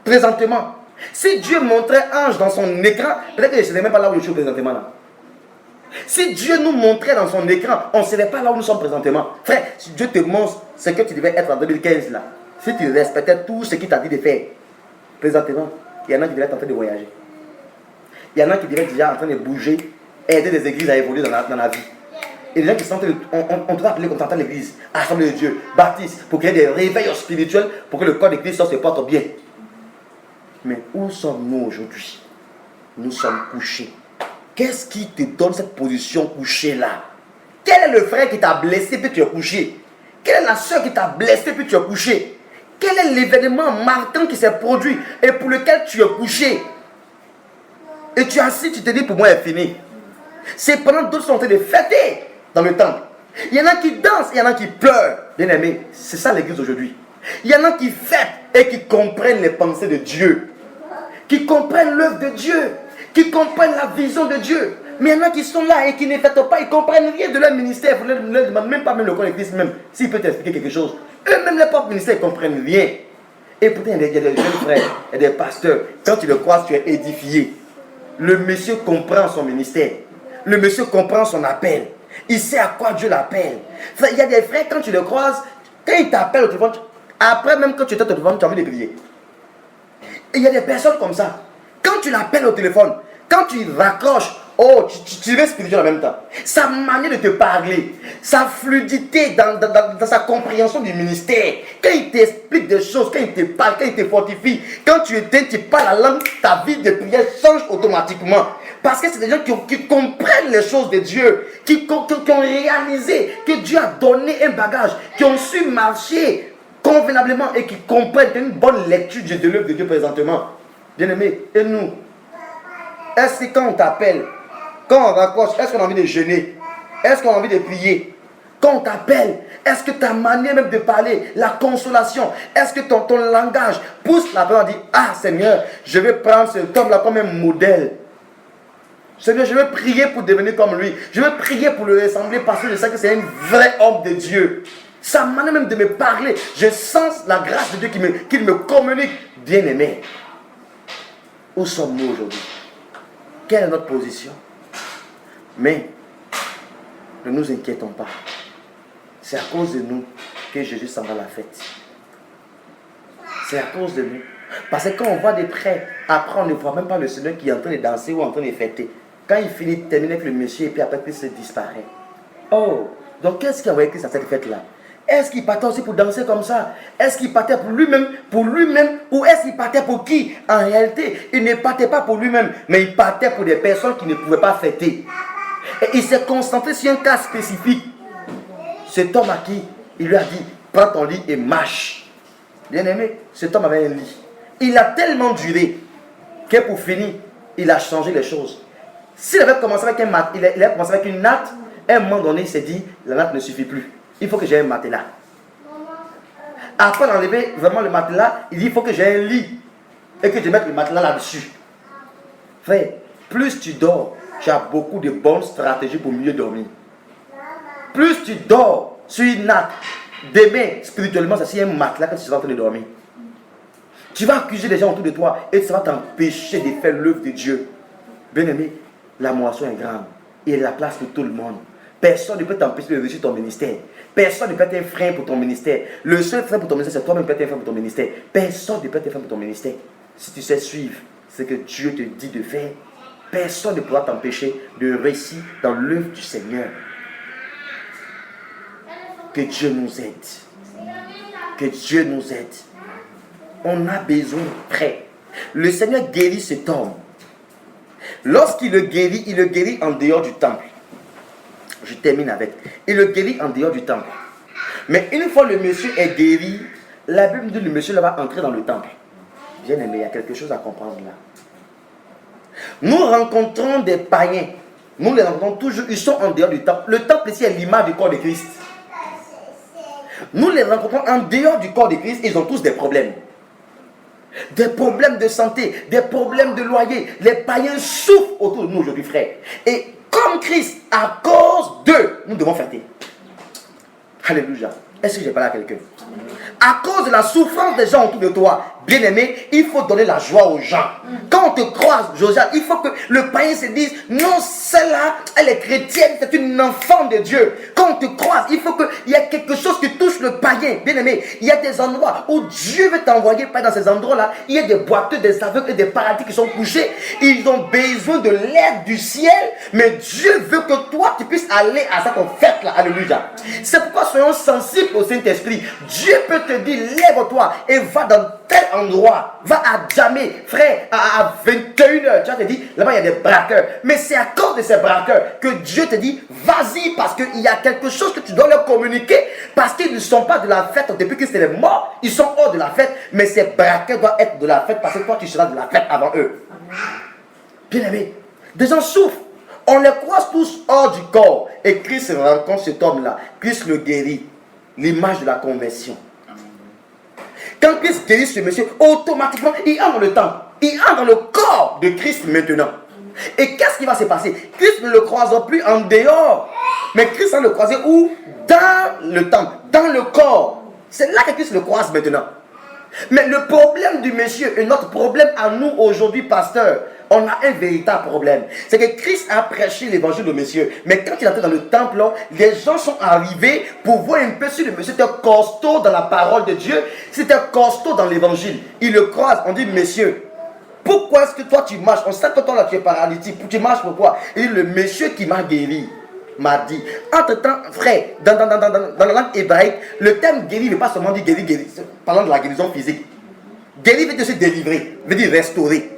présentement? Si Dieu montrait ange dans son écran, peut-être que je ne serais même pas là où je suis présentement là. Si Dieu nous montrait dans son écran, on ne serait pas là où nous sommes présentement. Frère, si Dieu te montre ce que tu devais être en 2015 là, si tu respectais tout ce qu'il t'a dit de faire, présentement, il y en a qui devaient être en train de voyager. Il y en a qui devaient être déjà en train de bouger, aider les églises à évoluer dans la vie. Et les gens qui sont en train de, on doit appeler comme ça l'église, Assemblée de Dieu, baptiste, pour qu'il y ait des réveils spirituels, pour que le corps de Christ se porte bien. Mais où sommes-nous aujourd'hui? Nous sommes couchés. Qu'est-ce qui te donne cette position couchée là? Quel est le frère qui t'a blessé puis tu es couché? Quelle est la soeur qui t'a blessé puis tu es couché? Quel est l'événement marquant qui s'est produit et pour lequel tu es couché? Et tu es assis, tu te dis pour moi c'est fini. C'est pendant que d'autres sont en train de fêter dans le temple. Il y en a qui dansent, il y en a qui pleurent. Bien aimé, c'est ça l'église aujourd'hui. Il y en a qui fêtent et qui comprennent les pensées de Dieu. Qui comprennent l'œuvre de Dieu. Qui comprennent la vision de Dieu. Mais il y en a qui sont là et qui ne fêtent pas, ils ne comprennent rien de leur ministère. Vous ne leur demandez même pas même le corps de Christ même, s'il peut t'expliquer quelque chose. Eux-mêmes, les propres ministères, ils ne comprennent rien. Et pourtant, il y a des jeunes frères, il y a des pasteurs. Quand tu le croises, tu es édifié. Le monsieur comprend son ministère. Le monsieur comprend son appel. Il sait à quoi Dieu l'appelle. Il y a des frères, quand tu le croises, quand il t'appelle au téléphone, après même quand tu es au téléphone, tu as envie de prier. Et il y a des personnes comme ça. Quand tu l'appelles au téléphone, quand tu raccroches, oh, tu deviens spirituel en même temps. Sa manière de te parler, sa fluidité dans sa compréhension du ministère, quand il t'explique des choses, quand il te parle, quand il te fortifie, quand tu parles la langue, ta vie de prière change automatiquement. Parce que c'est des gens qui comprennent les choses de Dieu, qui ont réalisé que Dieu a donné un bagage, qui ont su marcher convenablement et qui comprennent une bonne lecture de l'œuvre de Dieu présentement. Bien aimé, et nous, est-ce que quand on t'appelle, quand on raccroche, est-ce qu'on a envie de jeûner? Est-ce qu'on a envie de prier? Quand on t'appelle, est-ce que ta manière même de parler, la consolation, est-ce que ton langage pousse la personne à dire, ah Seigneur, je vais prendre cet homme-là comme un modèle. Seigneur, je vais prier pour devenir comme lui. Je vais prier pour le ressembler parce que je sais que c'est un vrai homme de Dieu. Sa manière même de me parler, je sens la grâce de Dieu qui me communique. Bien aimé, où sommes-nous aujourd'hui? Quelle est notre position? Mais ne nous inquiétons pas. C'est à cause de nous que Jésus s'en va à la fête. C'est à cause de nous. Parce que quand on voit des prêts, après on ne voit même pas le Seigneur qui est en train de danser ou en train de fêter. Quand il finit de terminer avec le monsieur et puis après il se disparaît. Oh, donc qu'est-ce qui a envoyé Christ à cette fête-là? Est-ce qu'il partait aussi pour danser comme ça? Est-ce qu'il partait pour lui-même, ou est-ce qu'il partait pour qui? En réalité, il ne partait pas pour lui-même, mais il partait pour des personnes qui ne pouvaient pas fêter. Et il s'est concentré sur un cas spécifique. Cet homme à qui il lui a dit, prends ton lit et marche. Bien aimé, cet homme avait un lit. Il a tellement duré que pour finir, il a changé les choses. S'il avait commencé avec il a commencé avec une natte, à un moment donné, il s'est dit, la natte ne suffit plus. Il faut que j'ai un matelas. Après d'enlever vraiment le matelas, il dit, il faut que j'ai un lit. Et que je mette le matelas là-dessus. Frère, plus tu dors, tu as beaucoup de bonnes stratégies pour mieux dormir. Plus tu dors sur une natte, demain, spirituellement, c'est un matelas que tu seras en train de dormir. Tu vas accuser les gens autour de toi et ça va t'empêcher de faire l'œuvre de Dieu. Bien aimé, la moisson est grande. Il y a de la place pour tout le monde. Personne ne peut t'empêcher de réussir ton ministère. Personne ne peut être un frein pour ton ministère. Le seul frein pour ton ministère, c'est toi-même qui peux être un frein pour ton ministère. Personne ne peut être un frein pour ton ministère. Si tu sais suivre ce que Dieu te dit de faire, personne ne pourra t'empêcher de réussir dans l'œuvre du Seigneur. Que Dieu nous aide. Que Dieu nous aide. On a besoin de prêt. Le Seigneur guérit cet homme. Lorsqu'il le guérit en dehors du temple. Je termine avec. Il le guérit en dehors du temple. Mais une fois le monsieur est guéri, la Bible dit que le monsieur là va entrer dans le temple. Bien aimé, il y a quelque chose à comprendre là. Nous rencontrons des païens. Nous les rencontrons toujours, ils sont en dehors du temple. Le temple ici est l'image du corps de Christ. Nous les rencontrons en dehors du corps de Christ, ils ont tous des problèmes. Des problèmes de santé, des problèmes de loyer. Les païens souffrent autour de nous aujourd'hui, frère. Et comme Christ, à cause d'eux, nous devons fêter. Alléluia. Est-ce que j'ai parlé à quelqu'un? À cause de la souffrance des gens autour de toi, bien aimé, il faut donner la joie aux gens. Quand on te croise, Josiane, il faut que le païen se dise, non, celle-là, elle est chrétienne, c'est une enfant de Dieu. Quand on te croise, il faut qu'il y ait quelque chose qui touche le païen, bien aimé. Il y a des endroits où Dieu veut t'envoyer, pas dans ces endroits-là, il y a des boiteux, des aveugles et des paralytiques qui sont couchés. Ils ont besoin de l'aide du ciel, mais Dieu veut que toi, tu puisses aller à cette fête-là. Alléluia. C'est pourquoi soyons sensibles au Saint-Esprit. Dieu peut te dire, lève-toi et va dans tel endroit, va à Djamé, frère, à 21h. Tu vas te dire, là-bas il y a des braqueurs. Mais c'est à cause de ces braqueurs que Dieu te dit, vas-y, parce qu'il y a quelque chose que tu dois leur communiquer, parce qu'ils ne sont pas de la fête depuis que c'est les morts, ils sont hors de la fête, mais ces braqueurs doivent être de la fête parce que toi tu seras de la fête avant eux. Bien aimé, des gens souffrent. On les croise tous hors du corps. Et Christ rencontre cet homme-là. Christ le guérit. L'image de la conversion. Quand Christ guérit ce monsieur, automatiquement, il entre dans le temple. Il entre dans le corps de Christ maintenant. Et qu'est-ce qui va se passer? Christ ne le croisera plus en dehors. Mais Christ va le croiser où? Dans le temple, dans le corps. C'est là que Christ le croise maintenant. Mais le problème du monsieur et notre problème à nous aujourd'hui, pasteur, on a un véritable problème. C'est que Christ a prêché l'évangile au monsieur. Mais quand il est entré dans le temple, les gens sont arrivés pour voir un peu si le monsieur était costaud dans la parole de Dieu, c'était costaud dans l'évangile. Ils le croisent, on dit, monsieur, pourquoi est-ce que toi tu marches? On sait que toi là tu es paralytique, tu marches pourquoi? Il dit, le monsieur qui m'a guéri m'a dit. Entre-temps, frère, dans la langue hébraïque, le terme guéri ne veut pas seulement dire guéri, parlant de la guérison physique. Guéri veut dire se délivrer, veut dire restaurer.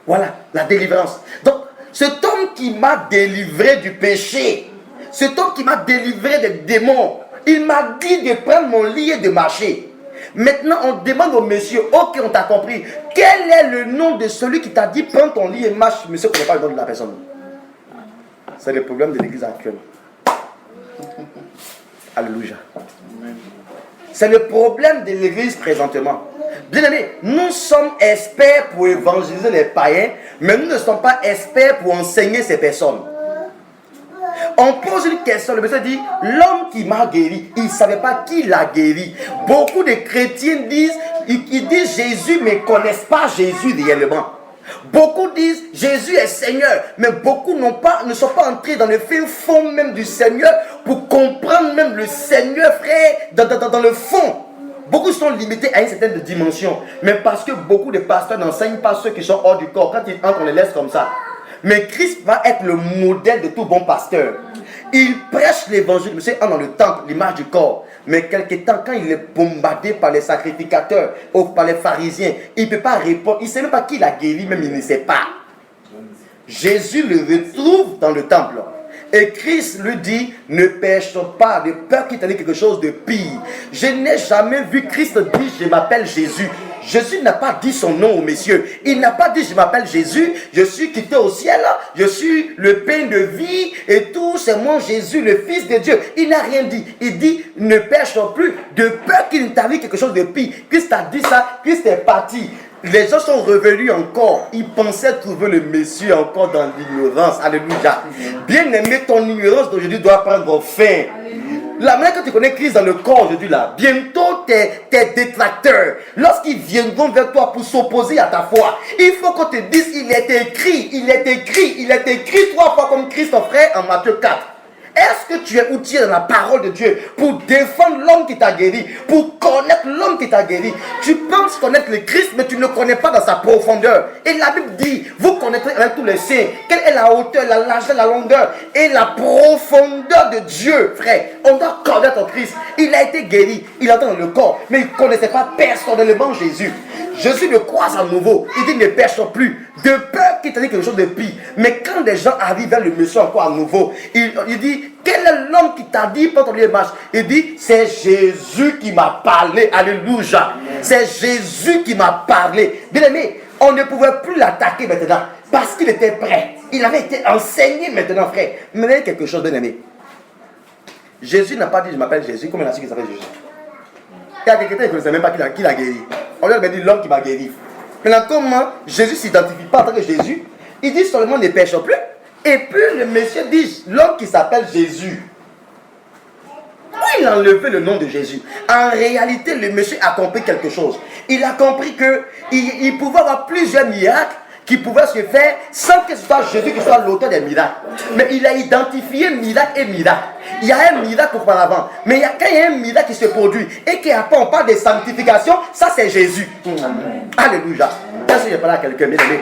Voilà, la délivrance. Donc, cet homme qui m'a délivré du péché, cet homme qui m'a délivré des démons, il m'a dit de prendre mon lit et de marcher. Maintenant, on demande au monsieur, ok, on t'a compris, quel est le nom de celui qui t'a dit prends ton lit et marche? Monsieur ne connaît pas le nom de la personne. C'est le problème de l'église actuelle. Alléluia. C'est le problème de l'église présentement. Bien aimé, nous sommes experts pour évangéliser les païens, mais nous ne sommes pas experts pour enseigner ces personnes. On pose une question, le monsieur dit, l'homme qui m'a guéri, il ne savait pas qui l'a guéri. Beaucoup de chrétiens disent, ils disent Jésus, mais ne connaissent pas Jésus réellement. Beaucoup disent Jésus est Seigneur, mais beaucoup ne sont pas entrés dans le fin fond même du Seigneur pour comprendre même le Seigneur, frère, dans le fond. Beaucoup sont limités à une certaine dimension, mais parce que beaucoup de pasteurs n'enseignent pas ceux qui sont hors du corps. Quand ils entrent, on les laisse comme ça. Mais Christ va être le modèle de tout bon pasteur. Il prêche l'évangile. Monsieur entre dans le temple, l'image du corps. Mais quelque temps, quand il est bombardé par les sacrificateurs ou par les pharisiens, il ne peut pas répondre. Il ne sait même pas qui l'a guéri, même il ne sait pas. Jésus le retrouve dans le temple. Et Christ lui dit, ne pêche pas de peur qu'il t'arrive quelque chose de pire. Je n'ai jamais vu Christ dire, je m'appelle Jésus. Jésus n'a pas dit son nom au messieurs. Il n'a pas dit, je m'appelle Jésus, je suis quitté au ciel, je suis le pain de vie et tout, c'est moi Jésus, le Fils de Dieu. Il n'a rien dit. Il dit, ne pêche plus de peur qu'il t'arrive quelque chose de pire. Christ a dit ça, Christ est parti. Les gens sont revenus encore. Ils pensaient trouver le Messie encore dans l'ignorance. Alléluia. Bien aimé, ton ignorance d'aujourd'hui doit prendre fin. La manière que tu connais Christ dans le corps aujourd'hui là, bientôt tes détracteurs, lorsqu'ils viendront vers toi pour s'opposer à ta foi, il faut qu'on te dise, il est écrit 3 fois comme Christ ton frère en Matthieu 4. Est-ce que tu es outillé dans la parole de Dieu pour défendre l'homme qui t'a guéri, pour connaître l'homme qui t'a guéri? Tu penses connaître le Christ, mais tu ne le connais pas dans sa profondeur. Et la Bible dit, vous connaîtrez avec tous les saints, quelle est la hauteur, la largeur, la longueur et la profondeur de Dieu, frère. On doit connaître Christ. Il a été guéri, il entend dans le corps, mais il ne connaissait pas personnellement Jésus. Jésus le croise à nouveau. Il dit, ne pêche plus de peur qu'il te dise quelque chose de pire. Mais quand des gens arrivent vers le monsieur encore à nouveau, il dit, quel est l'homme qui t'a dit pendant les marches? Il dit, c'est Jésus qui m'a parlé. Alléluia. C'est Jésus qui m'a parlé. Bien aimé, on ne pouvait plus l'attaquer maintenant parce qu'il était prêt. Il avait été enseigné maintenant, frère. Mais il y a quelque chose, bien aimé. Jésus n'a pas dit, je m'appelle Jésus, comme il a su qu'il s'appelle Jésus. Il y a quelqu'un qui ne connaissait même pas qui l'a guéri. On lui a dit l'homme qui m'a guéri. Maintenant, comment Jésus ne s'identifie pas en tant que Jésus? Il dit seulement ne pêche plus. Et puis le monsieur dit l'homme qui s'appelle Jésus. Pourquoi il a enlevé le nom de Jésus? En réalité, le monsieur a compris quelque chose. Il a compris qu'il pouvait avoir plusieurs miracles qui pouvaient se faire sans que ce soit Jésus qui soit l'auteur des miracles. Mais il a identifié miracle et miracle. Il y a un miracle auparavant. Mais quand il y a un miracle qui se produit et qu'après on parle de sanctification, ça c'est Jésus. Alléluia. Est-ce que je parle à quelqu'un, bien aimé?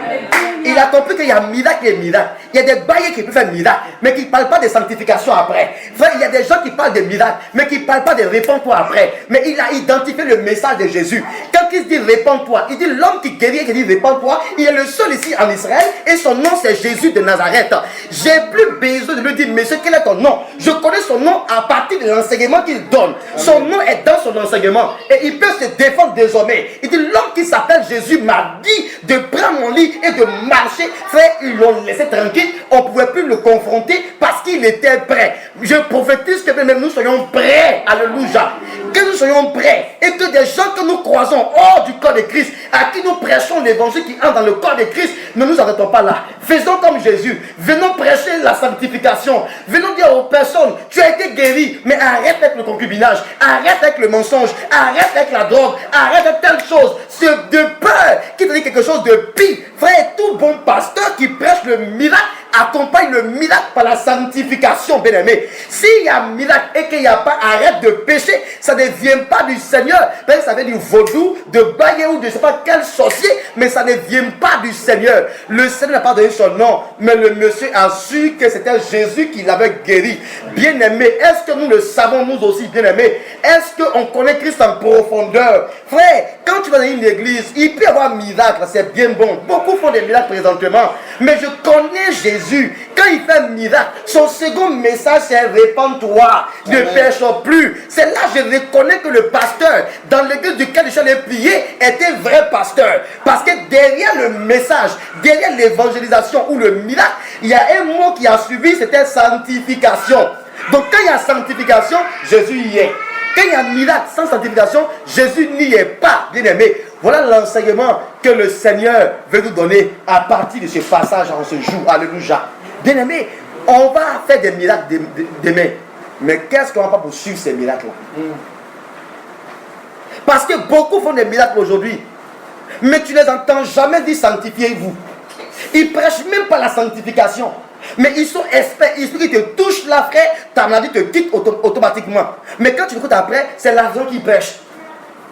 Il a compris qu'il y a miracle et miracle. Il y a des baillés qui peuvent faire miracle, mais qui ne parlent pas de sanctification après. Frère, il y a des gens qui parlent de miracle, mais qui ne parlent pas de réponds-toi après. Mais il a identifié le message de Jésus. Quand il dit réponds-toi, il dit l'homme qui guérit, qui dit réponds-toi, il est le seul ici en Israël et son nom c'est Jésus de Nazareth. J'ai plus besoin de lui dire, monsieur, quel est ton nom? Je connais son nom à partir de l'enseignement qu'il donne. Son nom est dans son enseignement et il peut se défendre désormais. Il dit, l'homme qui s'appelle Jésus m'a dit de prendre mon lit et de marcher. Frère, ils l'ont laissé tranquille. On ne pouvait plus le confronter parce qu'il était prêt. Je prophétise que même nous soyons prêts. Alléluia. Que nous soyons prêts et que des gens que nous croisons hors du corps de Christ, à qui nous prêchons l'évangile qui entre dans le corps de Christ, ne nous arrêtons pas là. Faisons comme Jésus. Venons prêcher la sanctification. Venons dire aux personnes, tu as été guéri, mais arrête avec le concubinage, arrête avec le mensonge, arrête avec la drogue, arrête avec telle chose. C'est de peur qui te dit quelque chose de pire. Frère, tout bon pasteur qui prêche le miracle accompagne le miracle par la sanctification, bien aimé. S'il y a un miracle et qu'il n'y a pas arrête de pécher, ça ne vient pas du Seigneur. Ça vient du vaudou, de baillé ou de je ne sais pas quel sorcier, mais ça ne vient pas du Seigneur. Le Seigneur n'a pas donné son nom, mais le monsieur a su que c'était Jésus qui l'avait guéri. Bien aimé, est-ce que nous le savons nous aussi, bien aimé? Est-ce qu'on connaît Christ en profondeur? Frère, quand tu vas dans une église, il peut y avoir un miracle, c'est bien bon. Beaucoup font des miracles présentement, mais je connais Jésus. Quand il fait un miracle, son second message c'est répands-toi, ne pêche plus. C'est là que je reconnais que le pasteur dans l'église duquel je suis allé prier était vrai pasteur. Parce que derrière le message, derrière l'évangélisation ou le miracle, il y a un mot qui a suivi, c'était sanctification. Donc quand il y a sanctification, Jésus y est. Quand il y a un miracle sans sanctification, Jésus n'y est pas, bien aimé. Voilà l'enseignement que le Seigneur veut nous donner à partir de ce passage en ce jour. Alléluia. Bien aimé, on va faire des miracles demain. Mais qu'est-ce qu'on va pas pour suivre ces miracles-là? Parce que beaucoup font des miracles aujourd'hui. Mais tu ne les entends jamais dire sanctifiez-vous. Ils ne prêchent même pas la sanctification. Mais ils sont experts, ils te touchent là, frère, ta maladie te quitte automatiquement. Mais quand tu écoutes après, c'est l'argent qui prêche.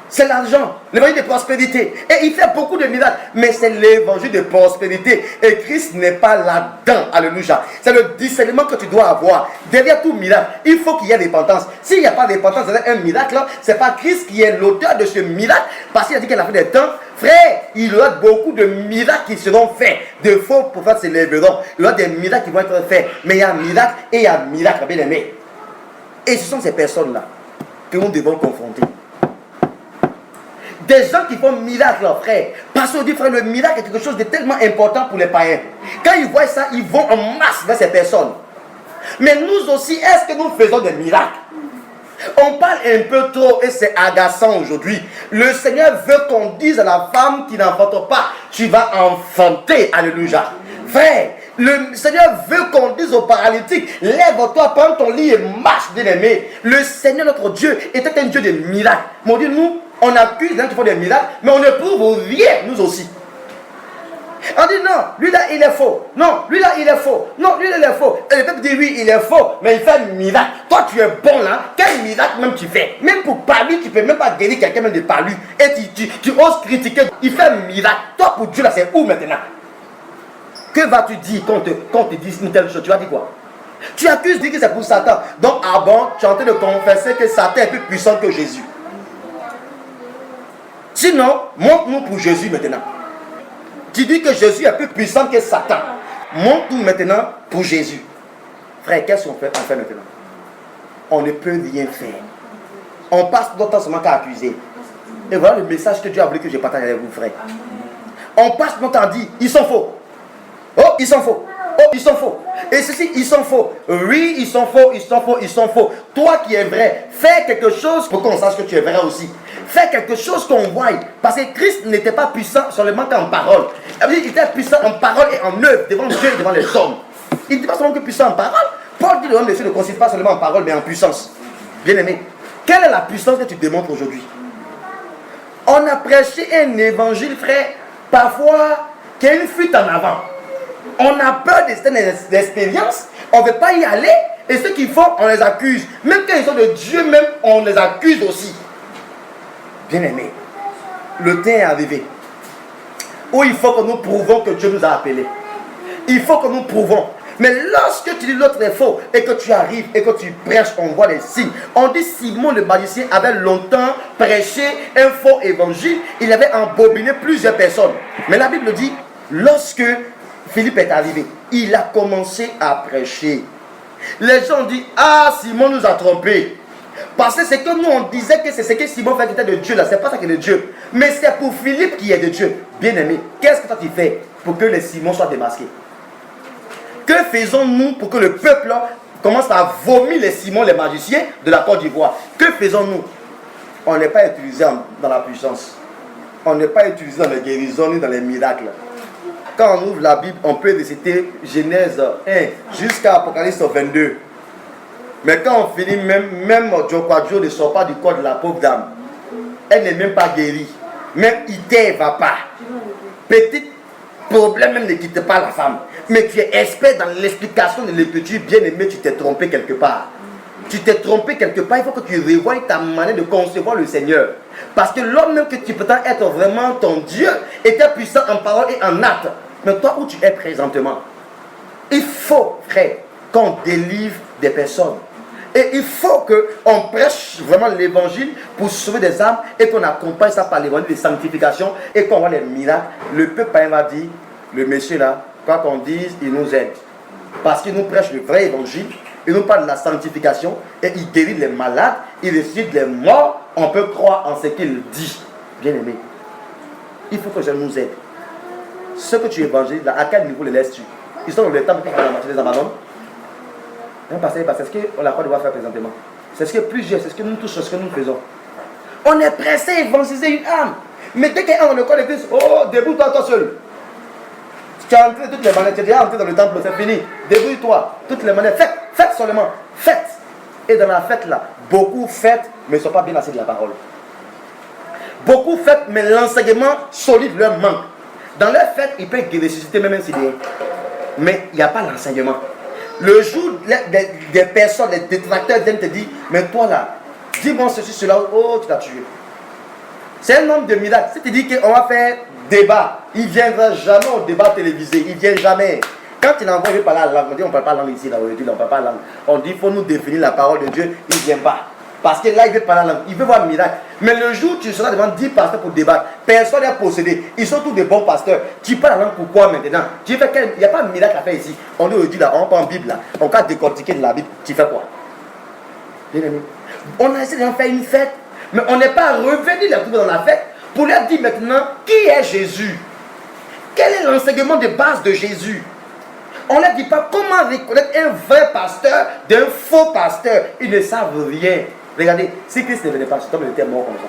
C'est l'argent, l'évangile de prospérité. Et il fait beaucoup de miracles. Mais c'est l'évangile de prospérité. Et Christ n'est pas là-dedans. Alléluia. C'est le discernement que tu dois avoir. Derrière tout miracle, il faut qu'il y ait repentance. S'il n'y a pas de repentance derrière un miracle, ce n'est pas Christ qui est l'auteur de ce miracle. Parce qu'il a dit qu'à la fin des temps, frère, il y aura beaucoup de miracles qui seront faits. De faux prophètes s'élèveront. Il y aura des miracles qui vont être faits. Mais il y a un miracle et il y a un miracle, bien aimé. Et ce sont ces personnes-là que nous devons confronter. Des gens qui font miracle, frère. Parce qu'on dit, frère, le miracle est quelque chose de tellement important pour les païens. Quand ils voient ça, ils vont en masse vers ces personnes. Mais nous aussi, est-ce que nous faisons des miracles? On parle un peu trop et c'est agaçant aujourd'hui. Le Seigneur veut qu'on dise à la femme qui n'enfante pas, tu vas enfanter. Alléluia. Frère, le Seigneur veut qu'on dise aux paralytiques, lève-toi, prends ton lit et marche, bien-aimé. Le Seigneur, notre Dieu, était un Dieu de miracles. Mon Dieu, nous, on accuse les gens qui font des miracles, mais on ne prouve rien, nous aussi. On dit non, lui là il est faux. Non, lui là il est faux. Non, lui là il est faux. Et le peuple dit oui, il est faux, mais il fait un miracle. Toi tu es bon là, quel miracle même tu fais? Même pour parler, tu ne peux même pas guérir quelqu'un même de parler. Et tu oses critiquer, il fait un miracle. Toi pour Dieu là c'est où maintenant? Que vas-tu dire quand on te dit une telle chose? Tu vas dire quoi? Tu accuses, dis que c'est pour Satan. Donc ah bon, tu es en train de confesser que Satan est plus puissant que Jésus. Sinon, montre-nous pour Jésus maintenant. Tu dis que Jésus est plus puissant que Satan. Montre-nous maintenant pour Jésus. Frère, qu'est-ce qu'on fait maintenant? On ne peut rien faire. On passe notre temps seulement qu'à accuser. Et voilà le message que Dieu a voulu que je partage avec vous, frère. On passe notre temps à dire, ils sont faux. Oh, ils sont faux. Oh, ils sont faux. Et ceci, ils sont faux. Oui, ils sont faux, ils sont faux, ils sont faux. Toi qui es vrai, fais quelque chose pour qu'on sache que tu es vrai aussi. Fais quelque chose qu'on voie. Parce que Christ n'était pas puissant seulement qu'en parole. Il était puissant en parole et en œuvre devant Dieu et devant les hommes. Il n'était pas seulement que puissant en parole. Paul dit le homme de Dieu ne consiste pas seulement en parole mais en puissance. Bien aimé, quelle est la puissance que tu démontres aujourd'hui? On a prêché un évangile, frère, parfois qui a une fuite en avant. On a peur de cette expérience, on ne veut pas y aller, et ceux qui font, on les accuse. Même quand ils sont de Dieu, même on les accuse aussi. Bien aimé, le temps est arrivé où il faut que nous prouvons que Dieu nous a appelés. Il faut que nous prouvons. Mais lorsque tu dis l'autre est faux et que tu arrives et que tu prêches, on voit les signes. On dit Simon le magicien avait longtemps prêché un faux évangile. Il avait embobiné plusieurs personnes. Mais la Bible dit, lorsque Philippe est arrivé, il a commencé à prêcher. Les gens disent, ah, Simon nous a trompés. Parce que c'est que nous on disait que c'est ce que Simon fait qui était de Dieu là, c'est pas ça qui est de Dieu. Mais c'est pour Philippe qui est de Dieu. Bien aimé, qu'est-ce que toi tu fais pour que les Simons soient démasqués? Que faisons-nous pour que le peuple là commence à vomir les Simons, les magiciens de la Côte d'Ivoire? Que faisons-nous? On n'est pas utilisé dans la puissance. On n'est pas utilisé dans les guérisons ni dans les miracles. Quand on ouvre la Bible, on peut réciter Genèse 1 jusqu'à Apocalypse 22. Mais quand on finit, même Djokwadjo ne sort pas du corps de la pauvre dame. Elle n'est même pas guérie. Même idée ne va pas. Petit problème même ne quitte pas la femme. Mais tu es expert dans l'explication de l'écriture, bien aimé, tu t'es trompé quelque part. Tu t'es trompé quelque part, il faut que tu revoies ta manière de concevoir le Seigneur. Parce que l'homme même que tu prétends être vraiment ton Dieu était puissant en parole et en acte. Mais toi où tu es présentement, il faut, frère, qu'on délivre des personnes. Et il faut qu'on prêche vraiment l'évangile pour sauver des âmes et qu'on accompagne ça par l'évangile de sanctification et qu'on voit les miracles. Le peuple va dire, le monsieur là, quoi qu'on dise, il nous aide. Parce qu'il nous prêche le vrai évangile, il nous parle de la sanctification et il guérit les malades, il ressuscite les morts. On peut croire en ce qu'il dit. Bien aimé, il faut que je nous aide. Ce que tu évangélises là, à quel niveau les laisses-tu? Ils sont dans le temple qui font la moitié des abandons. C'est ce qu'on n'a pas devoir faire présentement. C'est ce que plusieurs, c'est ce que nous tous, c'est ce que nous faisons. On est pressé à évangéliser une âme. Mais dès qu'un on le connaît plus, oh, débrouille-toi toi seul. Tu as entré toutes les manières, tu es déjà entré dans le temple, c'est fini. Débrouille-toi, toutes les manières. Faites seulement, faites. Et dans la fête là, beaucoup fêtent, mais ils ne sont pas bien assis de la parole. Beaucoup fêtent, mais l'enseignement solide leur manque. Dans leur fête, ils peuvent ressusciter même si bien. Mais il n'y a pas l'enseignement. Le jour, des personnes, des détracteurs viennent te dire, mais toi là, dis-moi ceci, cela, oh, tu t'as tué. C'est un homme de miracle. Si tu dis qu'on va faire débat, il ne viendra jamais au débat télévisé. Il ne vient jamais. Quand il envoie, il veut parler la langue. On dit on ne parle pas langue ici, là, aujourd'hui, on ne parle pas langue. On dit il faut nous définir la parole de Dieu. Il ne vient pas. Parce que là, il veut parler la langue. Il veut voir un miracle. Mais le jour où tu seras devant 10 pasteurs pour débattre, personne n'est possédé. Ils sont tous des bons pasteurs. Tu parles la langue pourquoi maintenant? Tu fais quel... Il n'y a pas de miracle à faire ici. On dit aujourd'hui, là, on prend la Bible, là. On va décortiquer de la Bible. Tu fais quoi? On a essayé de faire une fête. Mais on n'est pas revenu les trouver dans la fête pour leur dire maintenant qui est Jésus. Quel est l'enseignement de base de Jésus? On ne leur dit pas comment reconnaître un vrai pasteur d'un faux pasteur. Ils ne savent rien. Regardez, si Christ ne venait pas, cet homme était mort comme ça.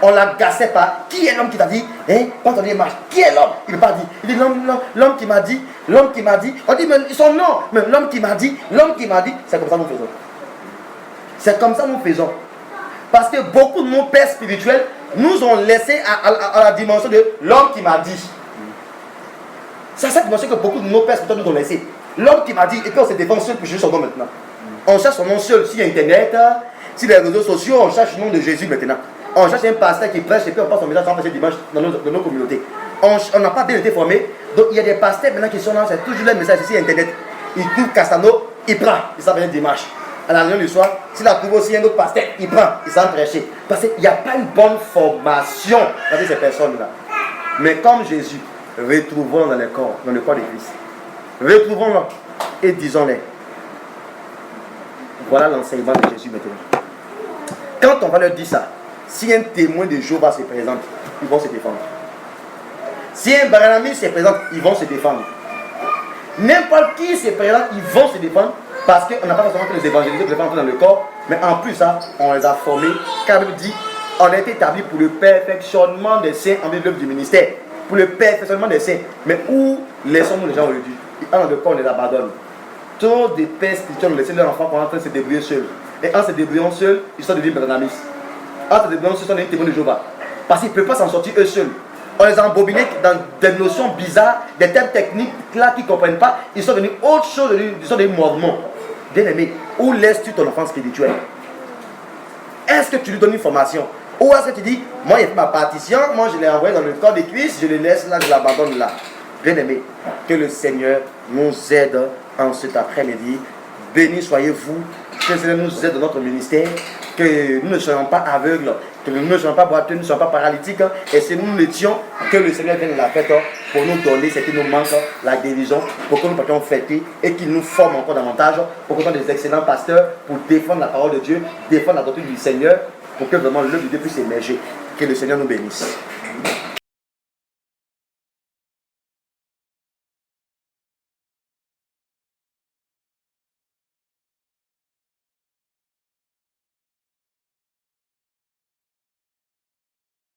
On ne l'agaçait pas. Qui est l'homme qui t'a dit, hein, quand on dit marche, qui est l'homme? Il ne peut pas dire. Il dit l'homme qui m'a dit, l'homme qui m'a dit. On dit mais son nom, mais l'homme qui m'a dit, l'homme qui m'a dit. C'est comme ça que nous faisons. C'est comme ça que nous faisons. Parce que beaucoup de nos pères spirituels nous ont laissé à la dimension de l'homme qui m'a dit. C'est cette dimension que beaucoup de nos pères spirituels nous ont laissé. L'homme qui m'a dit, et puis on se défend seul pour chercher son nom maintenant. On cherche son nom seul sur Internet, sur les réseaux sociaux, on cherche le nom de Jésus maintenant. On cherche un pasteur qui prêche et puis on passe son message sans passer dimanche dans nos communautés. On n'a pas bien été formés. Donc il y a des pasteurs maintenant qui sont là, c'est toujours le message sur Internet. Ils trouvent Castano, il prend, il s'en vient dimanche. À la réunion du soir, s'il a trouvé aussi un autre pasteur, il prend, il s'en prêcher. Parce qu'il n'y a pas une bonne formation avec ces personnes-là. Mais comme Jésus, retrouvons-le dans le corps de Christ. Retrouvons-le et disons-le. Voilà l'enseignement de Jésus maintenant. Quand on va leur dire ça, si un témoin de Jéhovah se présente, ils vont se défendre. Si un Barnabé se présente, ils vont se défendre. N'importe qui se présente, ils vont se défendre. Parce qu'on n'a pas forcément que les évangélistes les faire entrer dans le corps, mais en plus, ça, on les a formés. Car il dit, on a été établi pour le perfectionnement des saints en milieu du ministère. Pour le perfectionnement des saints. Mais où laissons-nous les gens aujourd'hui? Dans le corps, on les abandonne. Tous des pères spirituels ont laissé leurs enfants pour entrer se débrouiller seuls. Et en se débrouillant seuls, ils sont devenus Barnabas. En se débrouillant seuls, ils sont devenus témoins de Jéhovah. Parce qu'ils ne peuvent pas s'en sortir eux seuls. On les a embobinés dans des notions bizarres, des thèmes techniques là qu'ils ne comprennent pas. Ils sont devenus autre chose, ils sont des mormons. Bien aimé, où laisses-tu ton enfant spirituel? Est-ce que tu lui donnes une formation? Ou est-ce que tu dis, moi il y a ma partition, moi je l'ai envoyé dans le corps des cuisses, je le laisse là, je l'abandonne là? Bien aimé, que le Seigneur nous aide en cet après-midi. Bénis soyez-vous, que le Seigneur nous aide dans notre ministère, que nous ne soyons pas aveugles, que nous ne soyons pas boiteux, nous ne soyons pas paralytiques, et si nous l'étions, que le Seigneur vienne la fête pour nous donner ce qui nous manque, la guérison, pour que nous puissions fêter et qu'il nous forme encore davantage, pour que nous soyons des excellents pasteurs, pour défendre la parole de Dieu, défendre la doctrine du Seigneur, pour que vraiment l'œuvre de Dieu puisse émerger. Que le Seigneur nous bénisse.